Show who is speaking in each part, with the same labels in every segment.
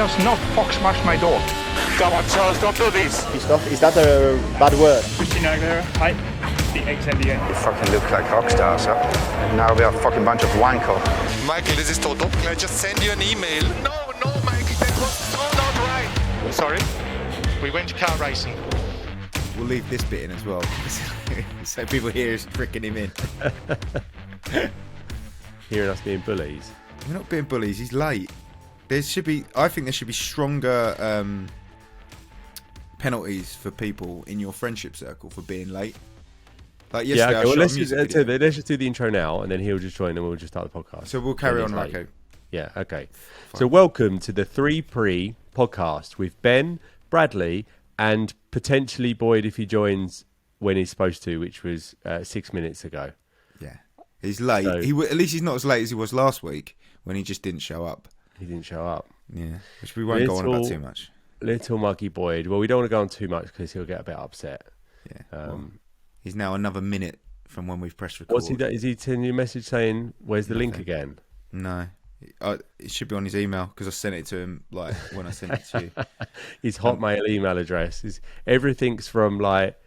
Speaker 1: does not fuck smash my door.
Speaker 2: Come on, Charles, don't do this.
Speaker 3: Is that a bad word?
Speaker 1: Christina Aguilera, hi. The X at the end.
Speaker 4: You fucking look like rock stars, huh? And now we are a fucking bunch of wanko.
Speaker 2: Michael, this is Toto. Can I just send you an email? No, Michael, that was so not right. Sorry, we went car racing.
Speaker 5: We'll leave this bit in as well, so people hear us tricking him in.
Speaker 6: Hearing us being bullies.
Speaker 5: We're not being bullies. He's late. I think there should be stronger penalties for people in your friendship circle for being late. Like yesterday,
Speaker 6: okay, well, let's just do the intro now, and then he'll just join, and we'll just start the podcast.
Speaker 5: So we'll carry on, okay?
Speaker 6: Yeah, okay. Fine. So welcome to the 3 Pre podcast with Ben, Bradley, and potentially Boyd if he joins when he's supposed to, which was 6 minutes ago.
Speaker 5: Yeah, he's late. So, at least he's not as late as he was last week when he just didn't show up.
Speaker 6: He didn't show up.
Speaker 5: Yeah, which we won't go on about too much.
Speaker 6: Little muggy Boyd. Well, we don't want to go on too much because he'll get a bit upset.
Speaker 5: Yeah. He's now another minute from when we've pressed record.
Speaker 6: Is he sending you a message saying, "Where's the link again"?
Speaker 5: No. It should be on his email because I sent it to him like when I sent it to you.
Speaker 6: His Hotmail email address is everything's from like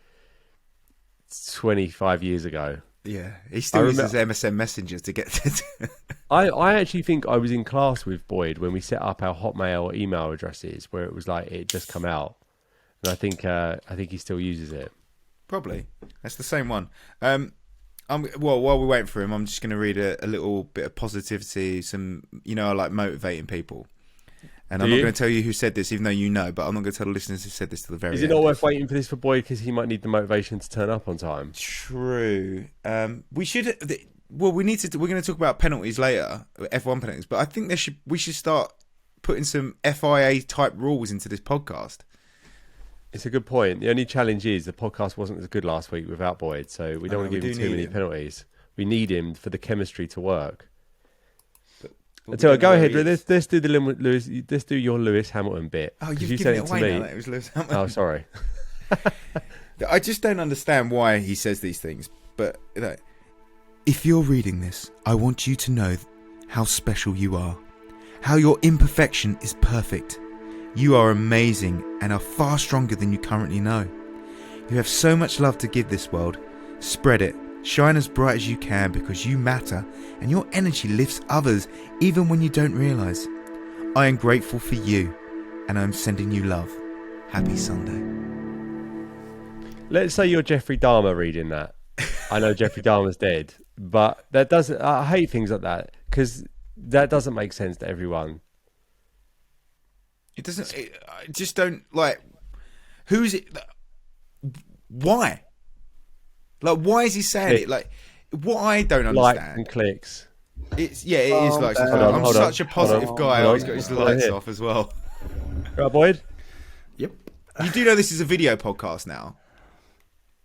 Speaker 6: 25 years ago.
Speaker 5: Yeah, he still uses MSN Messenger to get to.
Speaker 6: I actually think I was in class with Boyd when we set up our Hotmail email addresses, where it was like it just come out, and I think he still uses it.
Speaker 5: Probably, that's the same one. While we're waiting for him, I'm just going to read a little bit of positivity. Some, I like motivating people, and I'm not going to tell you who said this, even though you know. But I'm not going to tell the listeners who said this to the very end.
Speaker 6: Is it not worth waiting for this for Boyd because he might need the motivation to turn up on time?
Speaker 5: True. We should. We need to. We're going to talk about penalties later, F1 penalties. But I think we should start putting some FIA type rules into this podcast.
Speaker 6: It's a good point. The only challenge is the podcast wasn't as good last week without Boyd, so we don't want to give him too many penalties. We need him for the chemistry to work. So go ahead. Let's do the Lewis. Let's do your Lewis Hamilton bit.
Speaker 5: Oh, you've given it away now that it was Lewis Hamilton.
Speaker 6: Oh, sorry.
Speaker 5: I just don't understand why he says these things. But if you're reading this, I want you to know how special you are, how your imperfection is perfect. You are amazing and are far stronger than you currently know. You have so much love to give this world. Spread it. Shine as bright as you can because you matter and your energy lifts others even when you don't realise. I am grateful for you and I'm sending you love. Happy Sunday.
Speaker 6: Let's say you're Jeffrey Dahmer reading that. I know Jeffrey Dahmer's dead, but that doesn't. I hate things like that because that doesn't make sense to everyone.
Speaker 5: It doesn't. I just don't like. Who is it? Why? Like, why is he saying it? Like, what I don't understand.
Speaker 6: Likes and clicks.
Speaker 5: It is like. I'm such a positive guy. I always got his lights off as well.
Speaker 6: Right, Boyd.
Speaker 3: Yep.
Speaker 5: You do know this is a video podcast now.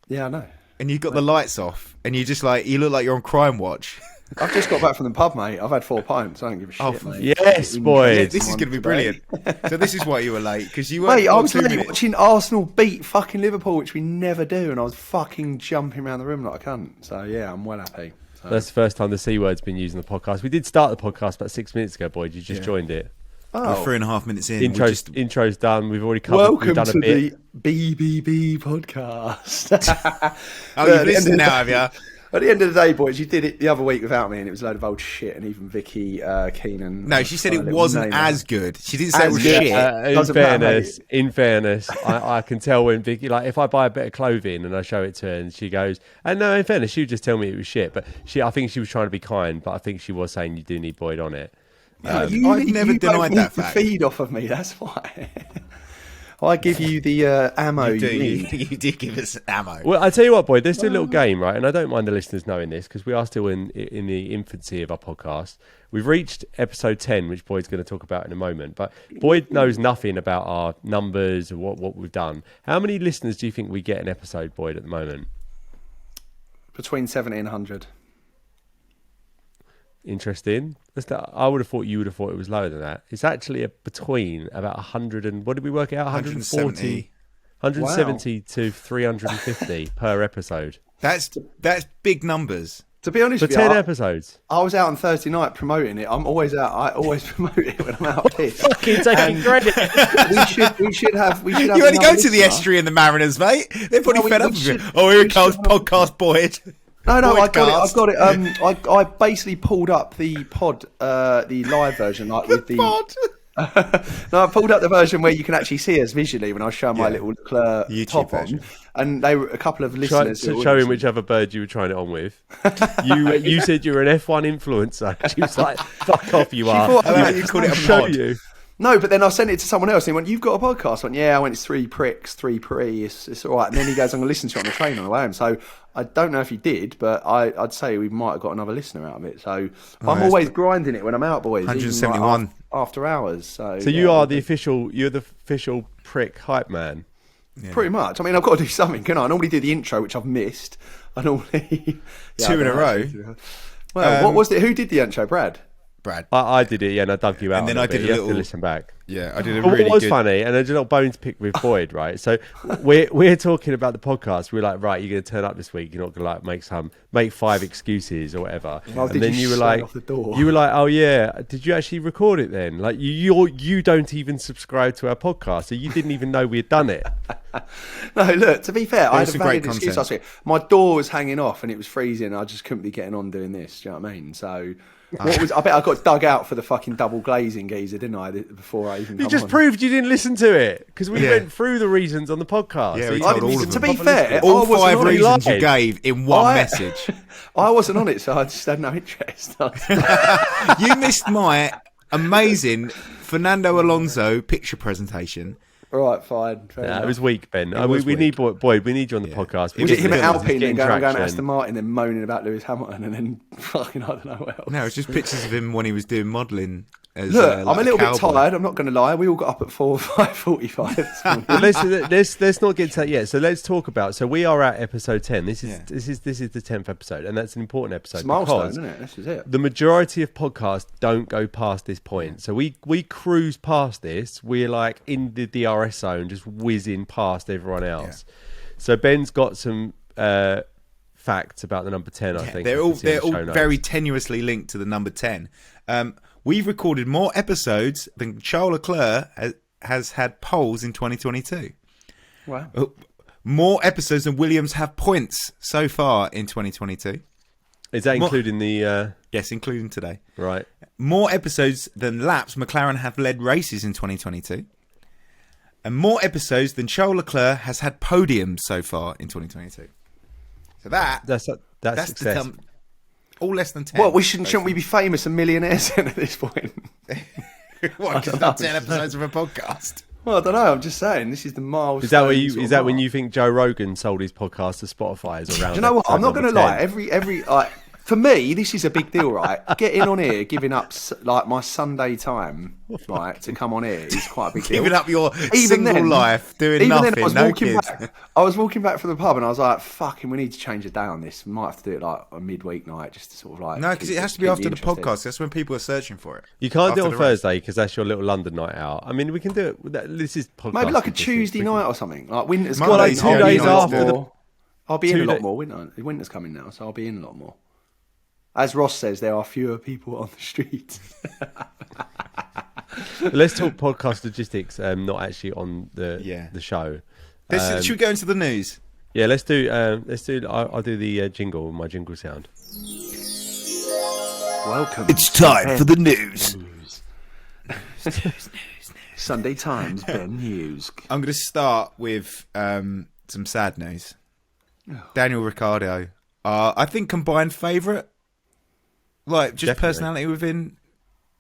Speaker 3: Yeah, I know.
Speaker 5: And you've got the lights off, and you just you look like you're on Crime Watch.
Speaker 3: I've just got back from the pub, mate. I've had 4 pints. I don't give a shit, mate.
Speaker 6: Yes, boy.
Speaker 5: Yeah, this is going to be brilliant. So this is why you were late, because you were.
Speaker 3: Mate, I was late watching Arsenal beat fucking Liverpool, which we never do, and I was fucking jumping around the room like a cunt. So yeah, I'm well happy. So.
Speaker 6: That's the first time the C word's been used in the podcast. We did start the podcast about 6 minutes ago, Boyd. You just joined it.
Speaker 5: Oh. We're 3.5 minutes in.
Speaker 6: Intro's done. We've already covered.
Speaker 3: Welcome
Speaker 6: we've done
Speaker 3: to
Speaker 6: a bit.
Speaker 3: the BBB podcast.
Speaker 5: You've listened now, have you?
Speaker 3: At the end of the day, boys, you did it the other week without me, and it was a load of old shit. And even Vicky Keenan.
Speaker 5: No, she said it wasn't as good. She didn't say it was shit.
Speaker 6: In fairness, I can tell when Vicky, like, if I buy a bit of clothing and I show it to her, and she goes, "And no, in fairness, she would just tell me it was shit." But I think she was trying to be kind. But I think she was saying you do need Boyd on it.
Speaker 5: I've never denied that fact.
Speaker 3: Feed off of me. That's why. I give you the ammo you need.
Speaker 5: You did give us ammo.
Speaker 6: Well, I tell you what, Boyd, let's do a little game, right? And I don't mind the listeners knowing this because we are still in the infancy of our podcast. We've reached episode 10, which Boyd's going to talk about in a moment. But Boyd knows nothing about our numbers or what we've done. How many listeners do you think we get an episode, Boyd, at the moment?
Speaker 3: Between 70 and 100.
Speaker 6: Interesting. I would have thought you would have thought it was lower than that. It's actually between about 100 and what did we work it out? 140, 170 to 350 per episode.
Speaker 5: That's big numbers.
Speaker 3: To be honest
Speaker 6: For
Speaker 3: with
Speaker 6: 10
Speaker 3: you,
Speaker 6: episodes.
Speaker 3: I was out on Thursday night promoting it. I'm always out. I always promote it when I'm out here.
Speaker 6: Fucking taking credit.
Speaker 3: We should have.
Speaker 5: You only
Speaker 3: another
Speaker 5: go to the
Speaker 3: listener.
Speaker 5: Estuary and the Mariners, mate. They're probably
Speaker 3: No,
Speaker 5: fed
Speaker 3: we
Speaker 5: up with
Speaker 3: should-
Speaker 5: you. Oh, here
Speaker 3: we
Speaker 5: it comes,
Speaker 3: should have-
Speaker 5: podcast Boyd.
Speaker 3: No, I
Speaker 5: Podcast.
Speaker 3: got it. I basically pulled up the pod, the live version, like with the.
Speaker 5: Pod.
Speaker 3: No, I pulled up the version where you can actually see us visually when I show my little
Speaker 5: YouTube
Speaker 3: top
Speaker 5: version.
Speaker 3: on, and they were a couple of listeners who were
Speaker 6: Showing which other bird you were trying it on with. You said you were an F1 influencer. She was like, "Fuck off, you are."
Speaker 3: thought-
Speaker 5: I like how you called it a
Speaker 6: Show
Speaker 5: pod.
Speaker 6: you.
Speaker 3: No, but then I sent it to someone else and he went, "You've got a podcast?" I went, "Yeah." I went, "It's 3 pricks, 3 pre, it's all right." And then he goes, "I'm going to listen to it on the train on the way home." So I don't know if he did, but I'd say we might have got another listener out of it. So I'm always grinding it when I'm out, boys. even, like,
Speaker 5: 171.
Speaker 3: after hours. So
Speaker 6: You
Speaker 3: yeah,
Speaker 6: are the official. You're the official prick hype man.
Speaker 3: pretty much. I mean, I've got to do something, can I? I normally do the intro, which I've missed. I normally
Speaker 5: Two in a row.
Speaker 3: Well, what was it? Who did the intro, Brad?
Speaker 5: Brad.
Speaker 6: I did it, yeah, and I dug you out.
Speaker 5: And then
Speaker 6: on
Speaker 5: I
Speaker 6: it,
Speaker 5: did
Speaker 6: but
Speaker 5: a
Speaker 6: you have
Speaker 5: little-
Speaker 6: to listen back.
Speaker 5: Yeah, I did a
Speaker 6: But
Speaker 5: really
Speaker 6: what was
Speaker 5: good.
Speaker 6: funny, and there's a little bones pick with Boyd, right? So we're talking about the podcast. We're like, right, you're going to turn up this week. You're not going to like make 5 excuses or whatever.
Speaker 3: Oh,
Speaker 6: and
Speaker 3: did
Speaker 6: then
Speaker 3: you
Speaker 6: you were
Speaker 3: slide
Speaker 6: like,
Speaker 3: off the door?
Speaker 6: you were like, oh yeah, did you actually record it then? Like you don't even subscribe to our podcast, so you didn't even know we had done it.
Speaker 3: No, look, to be fair, I had
Speaker 5: was
Speaker 3: a
Speaker 5: some great
Speaker 3: valid excuse
Speaker 5: content.
Speaker 3: last week. My door was hanging off and it was freezing. I just couldn't be getting on doing this. Do you know what I mean? So, I bet I got dug out for the fucking double glazing geezer, didn't I? Before I even
Speaker 6: You
Speaker 3: come
Speaker 6: just
Speaker 3: on.
Speaker 6: proved you didn't listen to it because we
Speaker 5: Yeah.
Speaker 6: went through the reasons on the podcast.
Speaker 5: Yeah,
Speaker 6: So
Speaker 5: we
Speaker 6: you
Speaker 5: told
Speaker 6: didn't
Speaker 5: all
Speaker 6: even
Speaker 5: of
Speaker 3: To
Speaker 5: them.
Speaker 3: be fair,
Speaker 5: All
Speaker 3: I wasn't
Speaker 5: 5
Speaker 3: on it.
Speaker 5: reasons you
Speaker 6: lied.
Speaker 5: gave in one
Speaker 3: I-
Speaker 5: message.
Speaker 3: I wasn't on it, so I just had no interest.
Speaker 5: You missed my amazing Fernando Alonso picture presentation.
Speaker 3: Right, fine. Fair
Speaker 6: Yeah,
Speaker 3: enough.
Speaker 6: it was weak, Ben.
Speaker 5: was
Speaker 6: we
Speaker 5: weak.
Speaker 6: need Boyd. We need you on the podcast.
Speaker 3: Was it him at
Speaker 6: He's
Speaker 3: Alpine
Speaker 6: getting
Speaker 3: then going to
Speaker 6: traction.
Speaker 3: Aston Martin then moaning about Lewis Hamilton and then fucking I don't know what else.
Speaker 5: No, it's just pictures of him when he was doing modelling. As,
Speaker 3: Look,
Speaker 5: like
Speaker 3: I'm a little bit
Speaker 5: cowboy.
Speaker 3: tired. I'm not going to lie. We all got up at 5:45.
Speaker 6: But let's not get to that yet. So let's talk about. So we are at episode 10. This is the 10th episode, and that's an important episode.
Speaker 3: It's a milestone,
Speaker 6: because
Speaker 3: isn't it? This is it.
Speaker 6: the majority of podcasts don't go past this point. So we cruise past this. We're like in the DRS zone, just whizzing past everyone else. So Ben's got some facts about the number 10. I think
Speaker 5: They're
Speaker 6: you
Speaker 5: all
Speaker 6: can see on the show notes.
Speaker 5: very tenuously linked to the number 10. We've recorded more episodes than Charles Leclerc has had poles in 2022.
Speaker 3: Wow.
Speaker 5: More episodes than Williams have points so far in 2022.
Speaker 6: Is that including the
Speaker 5: Yes, including today.
Speaker 6: right?
Speaker 5: More episodes than laps McLaren have led races in 2022. And more episodes than Charles Leclerc has had podiums so far in 2022. So that's
Speaker 6: Success.
Speaker 5: all less than 10.
Speaker 3: What, shouldn't we be famous and millionaires then at this point?
Speaker 5: What, because not 10 episodes of a podcast?
Speaker 3: Well, I don't know. I'm just saying this is the milestone.
Speaker 6: Is that what you?
Speaker 3: sort
Speaker 6: Is
Speaker 3: of
Speaker 6: that when
Speaker 3: mark.
Speaker 6: you think Joe Rogan sold his podcast to Spotify as around?
Speaker 3: Do you know what? I'm not going to
Speaker 6: episode
Speaker 3: lie.
Speaker 6: number 10?
Speaker 3: Every like for me, this is a big deal, right? Getting on here, giving up like my Sunday time, right, to come on here is quite a big deal.
Speaker 5: Giving up your
Speaker 3: Even
Speaker 5: single
Speaker 3: then-
Speaker 5: life, doing
Speaker 3: Even
Speaker 5: nothing,
Speaker 3: then, I was
Speaker 5: no
Speaker 3: walking
Speaker 5: kids.
Speaker 3: back. I was walking back from the pub, and I was like, "Fucking, we need to change the day on this. We might have to do it like a midweek night, just to sort of like."
Speaker 5: No, because it has to be
Speaker 3: keep
Speaker 5: after
Speaker 3: me
Speaker 5: the
Speaker 3: interested.
Speaker 5: podcast. That's when people are searching for it.
Speaker 6: You can't do it
Speaker 5: After
Speaker 6: on
Speaker 5: the race.
Speaker 6: Thursday because that's your little London night out. I mean, we can do it. This is podcast
Speaker 3: Maybe like a
Speaker 6: logistics.
Speaker 3: Tuesday
Speaker 6: We can-
Speaker 3: night or something. Like winter's
Speaker 5: Well,
Speaker 3: coming.
Speaker 5: like 2
Speaker 3: I'll be
Speaker 5: days
Speaker 3: in a lot
Speaker 5: after the-
Speaker 3: more. I'll be in a
Speaker 6: 2
Speaker 3: lot
Speaker 6: days-
Speaker 3: more. Winter's coming now, so I'll be in a lot more. As Ross says, there are fewer people on the street.
Speaker 6: Let's talk podcast logistics. Not actually on the show.
Speaker 5: Should we go into the news?
Speaker 6: Yeah, let's do. I'll do the jingle. My jingle sound.
Speaker 3: Welcome.
Speaker 5: It's time for the news.
Speaker 3: Sunday Times, Ben Hughes.
Speaker 5: I'm going to start with some sad news. Daniel Ricciardo, I think combined favourite, like just
Speaker 6: Definitely.
Speaker 5: personality within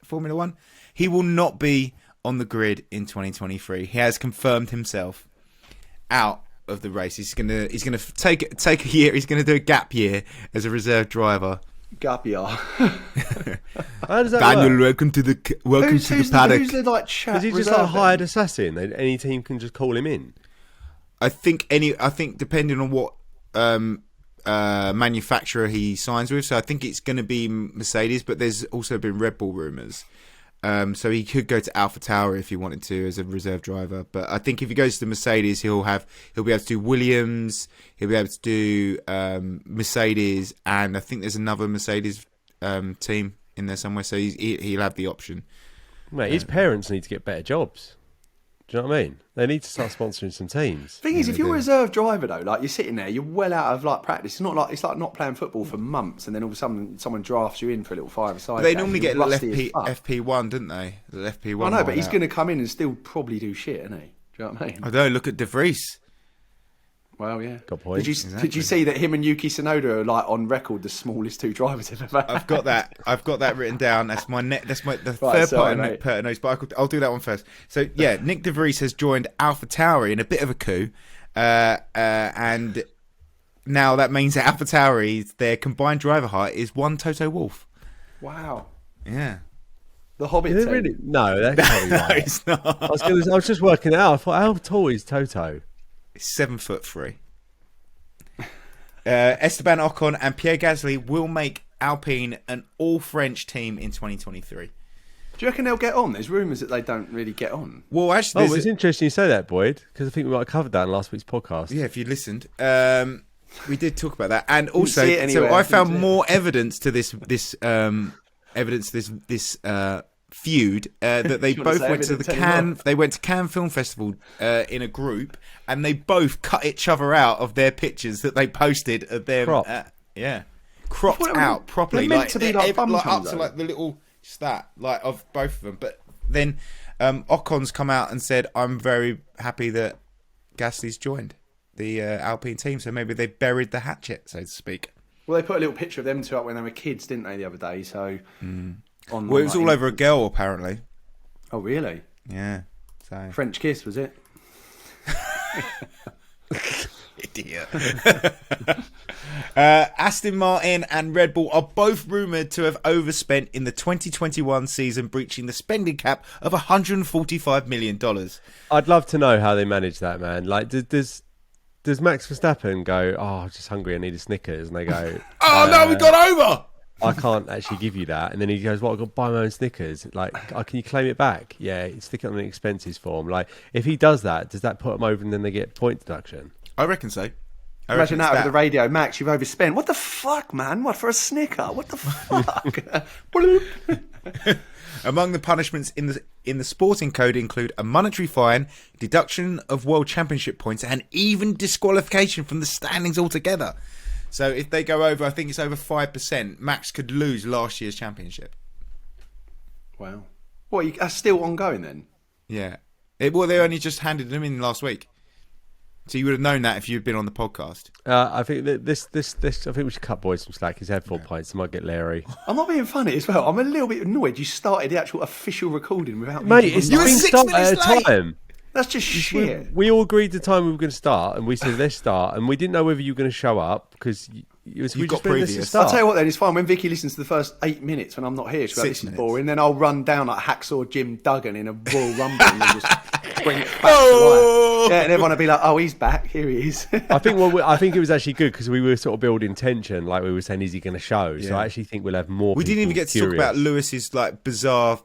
Speaker 5: Formula One. He will not be on the grid in 2023. He has confirmed himself out of the race. He's gonna take a year. He's gonna do a gap year as a reserve driver.
Speaker 3: Gapia.
Speaker 6: How does that
Speaker 5: Daniel,
Speaker 6: work?
Speaker 5: welcome to the paddock.
Speaker 3: Who's the like chat?
Speaker 6: Is he just like a hired assassin? Any team can just call him in.
Speaker 5: I think depending on what manufacturer he signs with, so I think it's going to be Mercedes, but there's also been Red Bull rumours. So he could go to AlphaTauri if he wanted to as a reserve driver. But I think if he goes to Mercedes, he'll be able to do Williams. He'll be able to do Mercedes, and I think there's another Mercedes team in there somewhere. So he'll have the option.
Speaker 6: Mate, his parents need to get better jobs. Do you know what I mean? They need to start sponsoring some teams.
Speaker 3: Thing is, if you're a reserve driver though, like you're sitting there, you're well out of like practice. It's like not playing football for months, and then all of a sudden someone drafts you in for a little five-a-side.
Speaker 5: They normally get a little FP1, don't they? The FP1.
Speaker 3: I know, but he's going to come in and still probably do shit, isn't he? Do you know what I mean?
Speaker 5: I don't know. Look at De Vries.
Speaker 3: Well, yeah.
Speaker 6: Good point.
Speaker 3: Did you see that him and Yuki Tsunoda are like on record the smallest two drivers ever?
Speaker 5: I've got that written down. That's the
Speaker 3: Right,
Speaker 5: third
Speaker 3: sorry,
Speaker 5: part of notes. But I'll do that one first. So yeah, Nick De Vries has joined AlphaTauri in a bit of a coup, and now that means that AlphaTauri, their combined driver height is one Toto Wolff.
Speaker 3: Wow.
Speaker 5: Yeah.
Speaker 3: The Hobbit
Speaker 6: Is it
Speaker 3: team.
Speaker 6: really? No, that can't be
Speaker 5: No,
Speaker 6: right.
Speaker 5: it's not.
Speaker 6: I was just working it out. I thought, how tall is Toto?
Speaker 5: 7'3". Esteban Ocon and Pierre Gasly will make Alpine an all-French team in 2023.
Speaker 3: Do you reckon they'll get on? There's rumours that they don't really get on.
Speaker 5: Well, actually,
Speaker 6: It's interesting you say that, Boyd, because I think we might have covered that in last week's podcast.
Speaker 5: yeah, if you listened, we did talk about that, and also,
Speaker 3: see it anywhere,
Speaker 5: so I
Speaker 3: didn't
Speaker 5: found
Speaker 3: see it.
Speaker 5: more evidence to this feud that they
Speaker 3: You wanna
Speaker 5: both
Speaker 3: say
Speaker 5: went to the
Speaker 3: evidence anymore?
Speaker 5: Cannes. They went to Cannes Film Festival in a group, and they both cut each other out of their pictures that they posted of them.
Speaker 6: Cropped.
Speaker 5: Cropped
Speaker 3: Well,
Speaker 5: out properly,
Speaker 3: they're meant to be like bum
Speaker 5: up
Speaker 3: chums,
Speaker 5: to
Speaker 3: though.
Speaker 5: like the little stat like of both of them. But then Ocon's come out and said, "I'm very happy that Gasly's joined the Alpine team, so maybe they buried the hatchet, so to speak."
Speaker 3: Well, they put a little picture of them two up when they were kids, didn't they, the other day? So,
Speaker 5: Well, it was all over a girl, apparently.
Speaker 3: Oh, really?
Speaker 5: Yeah. So
Speaker 3: French kiss, was it?
Speaker 5: idiot. Aston Martin and Red Bull are both rumoured to have overspent in the 2021 season, breaching the spending cap of $145 million.
Speaker 6: I'd love to know how they manage that, man. Like, does Max Verstappen go, "Oh, I'm just hungry, I need a Snickers," and they go,
Speaker 5: Oh no, we got over!
Speaker 6: "I can't actually give you that," and then he goes, "Well, I've got to buy my own Snickers. Like, can you claim it back?" Yeah, stick it on an expenses form. Like, if he does that, does that put them over and then they get point deduction?
Speaker 5: I reckon so.
Speaker 3: Imagine that over the radio. Max, you've overspent. What the fuck, man? What, for a Snicker? What the fuck?
Speaker 5: Among the punishments in the sporting code include a monetary fine, deduction of world championship points, and even disqualification from the standings altogether. So if they go over, I think it's over 5%, Max could lose last year's championship.
Speaker 3: Wow. What, that's still ongoing then?
Speaker 5: Yeah. Well, they only just handed them in last week. So you would have known that if you'd been on the podcast.
Speaker 6: I think that this. I think we should cut Boyd some slack. He's had 4 pints. He might get Larry.
Speaker 3: I'm not being funny as well. I'm a little bit annoyed you started the actual official recording without me.
Speaker 6: Mate,
Speaker 3: giving
Speaker 6: it's
Speaker 3: you
Speaker 5: were
Speaker 6: been
Speaker 5: 6
Speaker 6: start at
Speaker 5: minutes
Speaker 6: a
Speaker 5: late.
Speaker 6: time.
Speaker 3: That's just shit.
Speaker 6: We all agreed the time we were going to start, and we said let's start, and we didn't know whether you were going to show up because we
Speaker 5: got
Speaker 6: just went, let's
Speaker 5: previous.
Speaker 6: just start.
Speaker 3: I'll tell you what then, it's fine. When Vicky listens to the first 8 minutes when I'm not here, she'll go,
Speaker 5: 6
Speaker 3: this is
Speaker 5: minutes.
Speaker 3: boring. Then I'll run down like Hacksaw Jim Duggan in a Royal Rumble and then just bring it back to life. Yeah, and everyone will be like, oh, he's back. Here he is.
Speaker 6: I think it was actually good because we were sort of building tension, like we were saying, is he going to show? So I actually think we'll have more.
Speaker 5: We didn't even
Speaker 6: people
Speaker 5: get to talk
Speaker 6: curious.
Speaker 5: about Lewis's like bizarre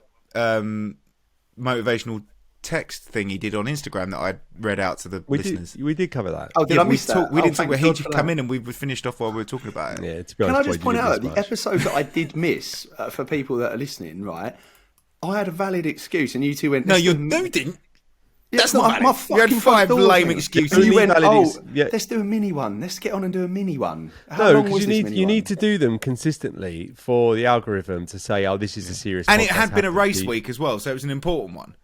Speaker 5: motivational text thing he did on Instagram that I read out to the listeners.
Speaker 6: We did cover that.
Speaker 3: Oh, did I
Speaker 5: we
Speaker 3: miss that?
Speaker 5: we
Speaker 3: Oh,
Speaker 5: didn't talk
Speaker 3: thank
Speaker 5: about
Speaker 3: God
Speaker 5: he'd
Speaker 3: for
Speaker 5: come
Speaker 3: that.
Speaker 5: in and we finished off while we were talking about it.
Speaker 6: Yeah, to be
Speaker 3: Can
Speaker 6: honest,
Speaker 3: I just
Speaker 6: Boyd,
Speaker 3: point
Speaker 6: you
Speaker 3: out
Speaker 6: didn't
Speaker 3: that
Speaker 6: miss
Speaker 3: the
Speaker 6: much.
Speaker 3: episode that I did miss, for people that are listening, right, I had a valid excuse and you two went...
Speaker 5: No,
Speaker 3: "Let's
Speaker 5: you
Speaker 3: do a mi-"
Speaker 5: didn't.
Speaker 3: Yeah,
Speaker 5: That's not valid.
Speaker 3: my
Speaker 5: You had
Speaker 3: fucking
Speaker 5: 5
Speaker 3: front door
Speaker 5: lame
Speaker 3: thing.
Speaker 5: excuses.
Speaker 3: And you went,
Speaker 6: Valid
Speaker 3: oh,
Speaker 6: is- yeah.
Speaker 3: let's do a mini one. Let's get on and do a mini one. How
Speaker 6: No,
Speaker 3: long
Speaker 6: because
Speaker 3: was this
Speaker 6: you
Speaker 3: mini
Speaker 6: need
Speaker 3: one?
Speaker 6: to do them consistently for the algorithm to say, oh, this is a serious.
Speaker 5: And it
Speaker 6: podcast,
Speaker 5: had been a
Speaker 6: have to
Speaker 5: race
Speaker 6: be-
Speaker 5: week as well, so it was an important one.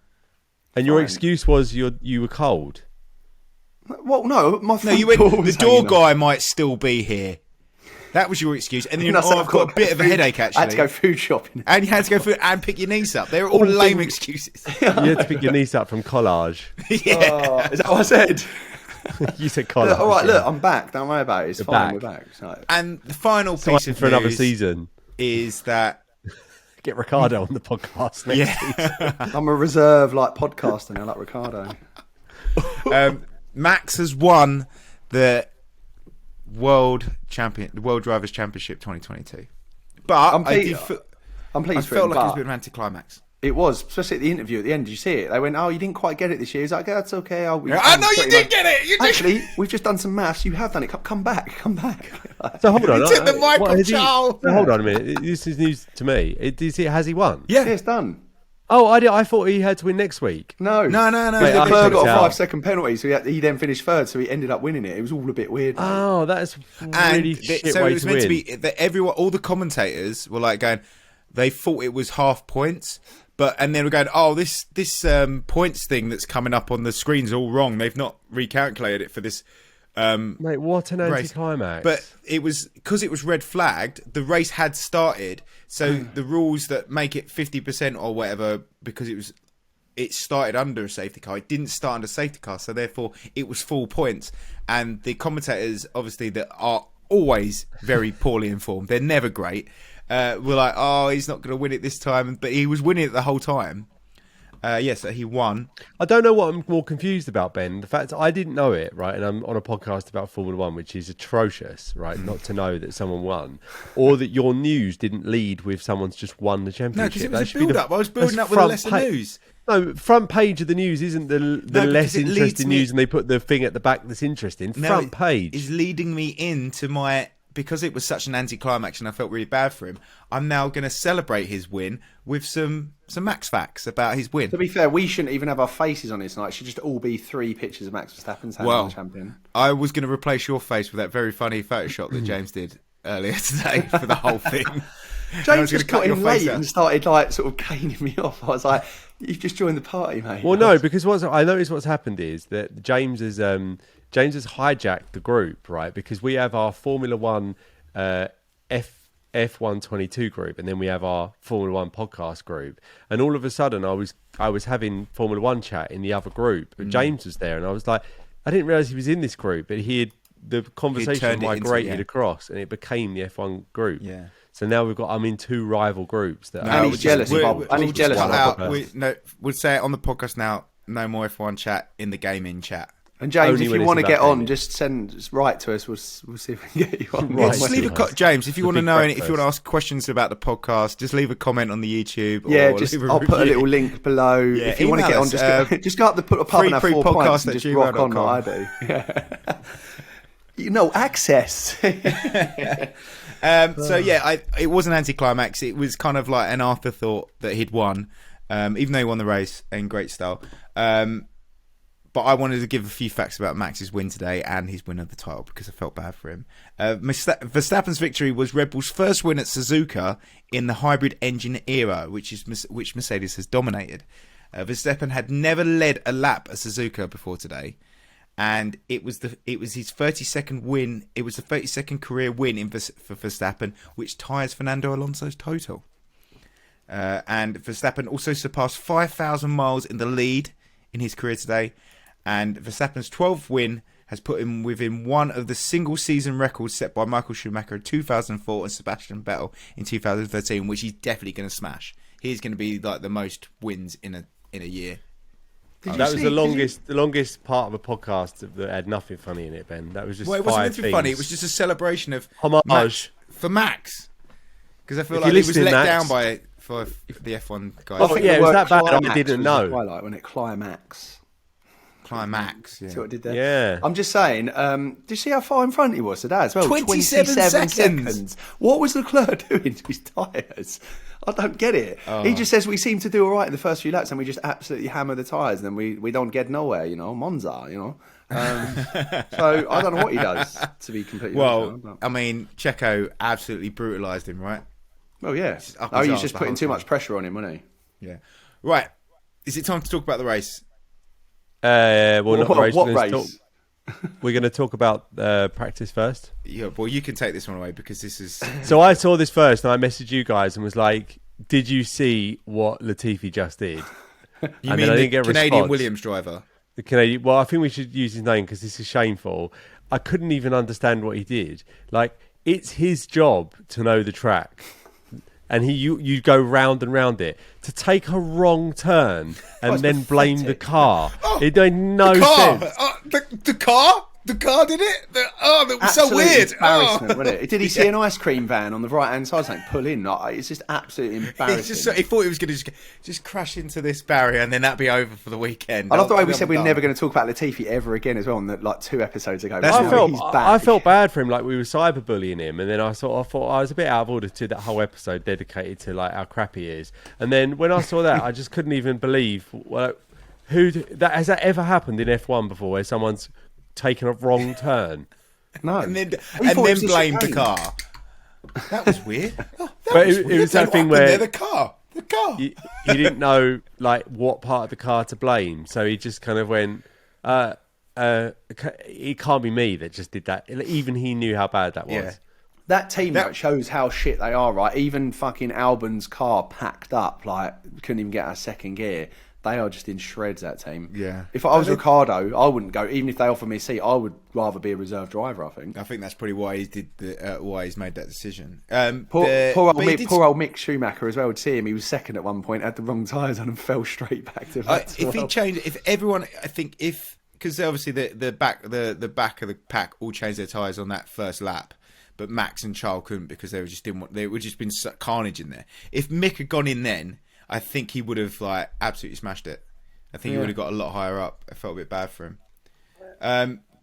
Speaker 6: And your
Speaker 3: Fine.
Speaker 6: excuse was you were cold.
Speaker 3: Well, no, my
Speaker 5: No,
Speaker 3: front
Speaker 5: you went,
Speaker 3: door
Speaker 5: the
Speaker 3: was
Speaker 5: door
Speaker 3: hanging on.
Speaker 5: guy might still be here. That was your excuse. And then you
Speaker 3: And I
Speaker 5: went,
Speaker 3: said,
Speaker 5: oh, I've got a bit of a
Speaker 3: food-
Speaker 5: headache, actually.
Speaker 3: I had to go food shopping.
Speaker 5: And you had to go through and pick your niece up. They were all lame excuses.
Speaker 6: You had to pick your niece up from collage.
Speaker 5: Yeah.
Speaker 3: Oh, is that what I said?
Speaker 6: You said collage.
Speaker 3: Look, all right,
Speaker 6: yeah.
Speaker 3: look, I'm back. Don't worry about it. It's
Speaker 6: You're
Speaker 3: fine.
Speaker 6: back.
Speaker 3: We're back. So,
Speaker 5: And the final
Speaker 6: Sign
Speaker 5: piece of
Speaker 6: for another
Speaker 5: news
Speaker 6: season.
Speaker 5: is that
Speaker 6: Get Ricardo on the podcast next season.
Speaker 3: I'm a reserve like podcaster now, like Ricardo.
Speaker 5: Max has won the World Drivers' Championship 2022. But
Speaker 3: I'm
Speaker 5: I
Speaker 3: pleased for
Speaker 5: felt
Speaker 3: him,
Speaker 5: like it was a
Speaker 3: but
Speaker 5: bit of an anti-climax.
Speaker 3: It was, especially at the interview at the end. Did you see it? They went, "Oh, you didn't quite get it this year." He's like, "Yeah, that's okay."
Speaker 5: I know you did get it. You did.
Speaker 3: Actually, we've just done some maths. You have done it. Come back.
Speaker 6: So hold on.
Speaker 5: He took the Michael Chow.
Speaker 6: Hold on a minute. This is news to me. Has he won?
Speaker 3: Yeah, it's done.
Speaker 6: Oh, I thought he had to win next week.
Speaker 3: No.
Speaker 5: No.
Speaker 3: Wait, Leclerc got a 5-second penalty, so he then finished third, so he ended up winning it. It was all a bit weird. Mate.
Speaker 6: Oh, that's really shit
Speaker 5: so
Speaker 6: way
Speaker 5: it was
Speaker 6: to
Speaker 5: meant
Speaker 6: win.
Speaker 5: to be that everyone, all the commentators were like going, they thought it was half points, and then we're going, oh, this points thing that's coming up on the screen's all wrong. They've not recalculated it for this.
Speaker 6: Mate, what an
Speaker 5: race.
Speaker 6: anti-climax!
Speaker 5: But it was because it was red flagged. The race had started, so the rules that make it 50% or whatever, because it started under a safety car. It didn't start under safety car, so therefore it was full points. And the commentators, obviously, that are always very poorly informed, they're never great. Were like, oh, he's not going to win it this time, but he was winning it the whole time. So he won.
Speaker 6: I don't know what I'm more confused about, Ben. The fact I didn't know it, right? And I'm on a podcast about Formula One, which is atrocious, right? Not to know that someone won, or that your news didn't lead with someone's just won the championship.
Speaker 5: No, because it was a build-up. I was building up with a lesser news.
Speaker 6: No, front page of the news isn't the less interesting news, and they put the thing at the back that's interesting. Front page
Speaker 5: is leading me into my... Because it was such an anti-climax and I felt really bad for him, I'm now going to celebrate his win with some Max facts about his win.
Speaker 3: To be fair, we shouldn't even have our faces on it tonight. It should just all be 3 pictures of Max Verstappen's hand on the champion.
Speaker 5: I was going to replace your face with that very funny Photoshop that James did earlier today for the whole thing.
Speaker 3: James just got in late and started like sort of caning me off. I was like, "You've just joined the party, mate."
Speaker 6: Well, no, because I noticed what's happened is that James has hijacked the group, right? Because we have our Formula One F122 group, and then we have our Formula One podcast group. And all of a sudden, I was having Formula One chat in the other group, but James was there, and I was like, I didn't realise he was in this group, but the conversation migrated across, and it became the F1 group. Yeah. So now I'm in 2 rival groups that.
Speaker 3: And he's jealous.
Speaker 5: We'll say it on the podcast now. No more F1 chat in the gaming chat.
Speaker 3: And James, if you want to get on, just write to us. We'll see if we can get you on.
Speaker 5: Yeah, just leave James, if you want to know, if you want to ask questions about the podcast, just leave a comment on the YouTube.
Speaker 3: I'll put a little link below. Yeah, if you want to get on, just go up the put a pub and have 4 pints and just rock on like I do. Yeah. Access.
Speaker 5: It was an anti-climax. It was kind of like an afterthought that he'd won, even though he won the race in great style. But I wanted to give a few facts about Max's win today and his win of the title because I felt bad for him. Verstappen's victory was Red Bull's first win at Suzuka in the hybrid engine era, which Mercedes has dominated. Verstappen had never led a lap at Suzuka before today, and it was his 32nd win. It was the 32nd career win for Verstappen, which ties Fernando Alonso's total. And Verstappen also surpassed 5,000 miles in the lead in his career today. And Verstappen's 12th win has put him within one of the single-season records set by Michael Schumacher in 2004 and Sebastian Vettel in 2013, which he's definitely going to smash. He's going to be like the most wins in a year.
Speaker 6: That was the longest part of a podcast that had nothing funny in it, Ben. That was just
Speaker 5: it wasn't anything funny. It was just a celebration of
Speaker 6: homage
Speaker 5: for Max, because I feel like he was let down by it for the F1 guys.
Speaker 6: Oh yeah, it was that bad. I didn't know.
Speaker 3: Highlight when it Climax.
Speaker 5: Climax, yeah.
Speaker 3: See what I did there?
Speaker 6: Yeah.
Speaker 3: I'm just saying, did you see how far in front he was today as well?
Speaker 5: 27 seconds.
Speaker 3: What was Leclerc doing to his tyres? I don't get it. He just says we seem to do all right in the first few laps and we just absolutely hammer the tyres and then we don't get nowhere, Monza, So I don't know what he does, to be completely honest.
Speaker 5: Well, I mean, Checo absolutely brutalised him, right?
Speaker 3: Well, yeah. He was just putting too much pressure on him, wasn't he?
Speaker 5: Yeah. Right. Is it time to talk about the race?
Speaker 6: Not race.
Speaker 3: What race?
Speaker 6: We're going to talk about practice first.
Speaker 5: Yeah, well, you can take this one away because this is...
Speaker 6: So I saw this first and I messaged you guys and was like, did you see what Latifi just did?
Speaker 5: You mean the Canadian Williams driver?
Speaker 6: The Canadian... Well, I think we should use his name because this is shameful. I couldn't even understand what he did. Like, it's his job to know the track. And you go round and round it. To take a wrong turn and then blame the car. It made no sense.
Speaker 5: The car? The car did it? That was so
Speaker 3: Absolute
Speaker 5: weird.
Speaker 3: Embarrassment, wasn't it? Did he see an ice cream van on the right hand side saying pull in? Like, it's just absolutely embarrassing.
Speaker 5: He thought he was going to just crash into this barrier and then that'd be over for the weekend.
Speaker 3: I love the way we said we're never going to talk about Latifi ever again as well, on like 2 episodes ago.
Speaker 6: I felt bad for him, like we were cyberbullying him, and then I thought I was a bit out of order to that whole episode dedicated to like how crap he is. And then when I saw that, I just couldn't even believe has that ever happened in F1 before, where someone's taken a wrong turn.
Speaker 3: No.
Speaker 5: And then blamed the car. That was weird.
Speaker 6: It was that thing where
Speaker 5: the car.
Speaker 6: He didn't know like what part of the car to blame, so he just kind of went, it can't be me that just did that. Even he knew how bad that was.
Speaker 5: Yeah.
Speaker 3: That team shows how shit they are, right? Even fucking Albon's car packed up, like couldn't even get out of second gear. They are just in shreds, that team.
Speaker 5: Yeah.
Speaker 3: If I was Ricardo, I wouldn't go. Even if they offered me a seat, I would rather be a reserve driver, I think.
Speaker 5: I think that's probably why why he's made that decision.
Speaker 3: Poor old Mick Schumacher as well. To see him, he was second at one point, had the wrong tyres on and fell straight back to that.
Speaker 5: Because obviously the back of the pack all changed their tyres on that first lap, but Max and Charles couldn't because they would just been carnage in there. If Mick had gone in then, I think he would have like absolutely smashed it. I think he would have got a lot higher up. I felt a bit bad for him.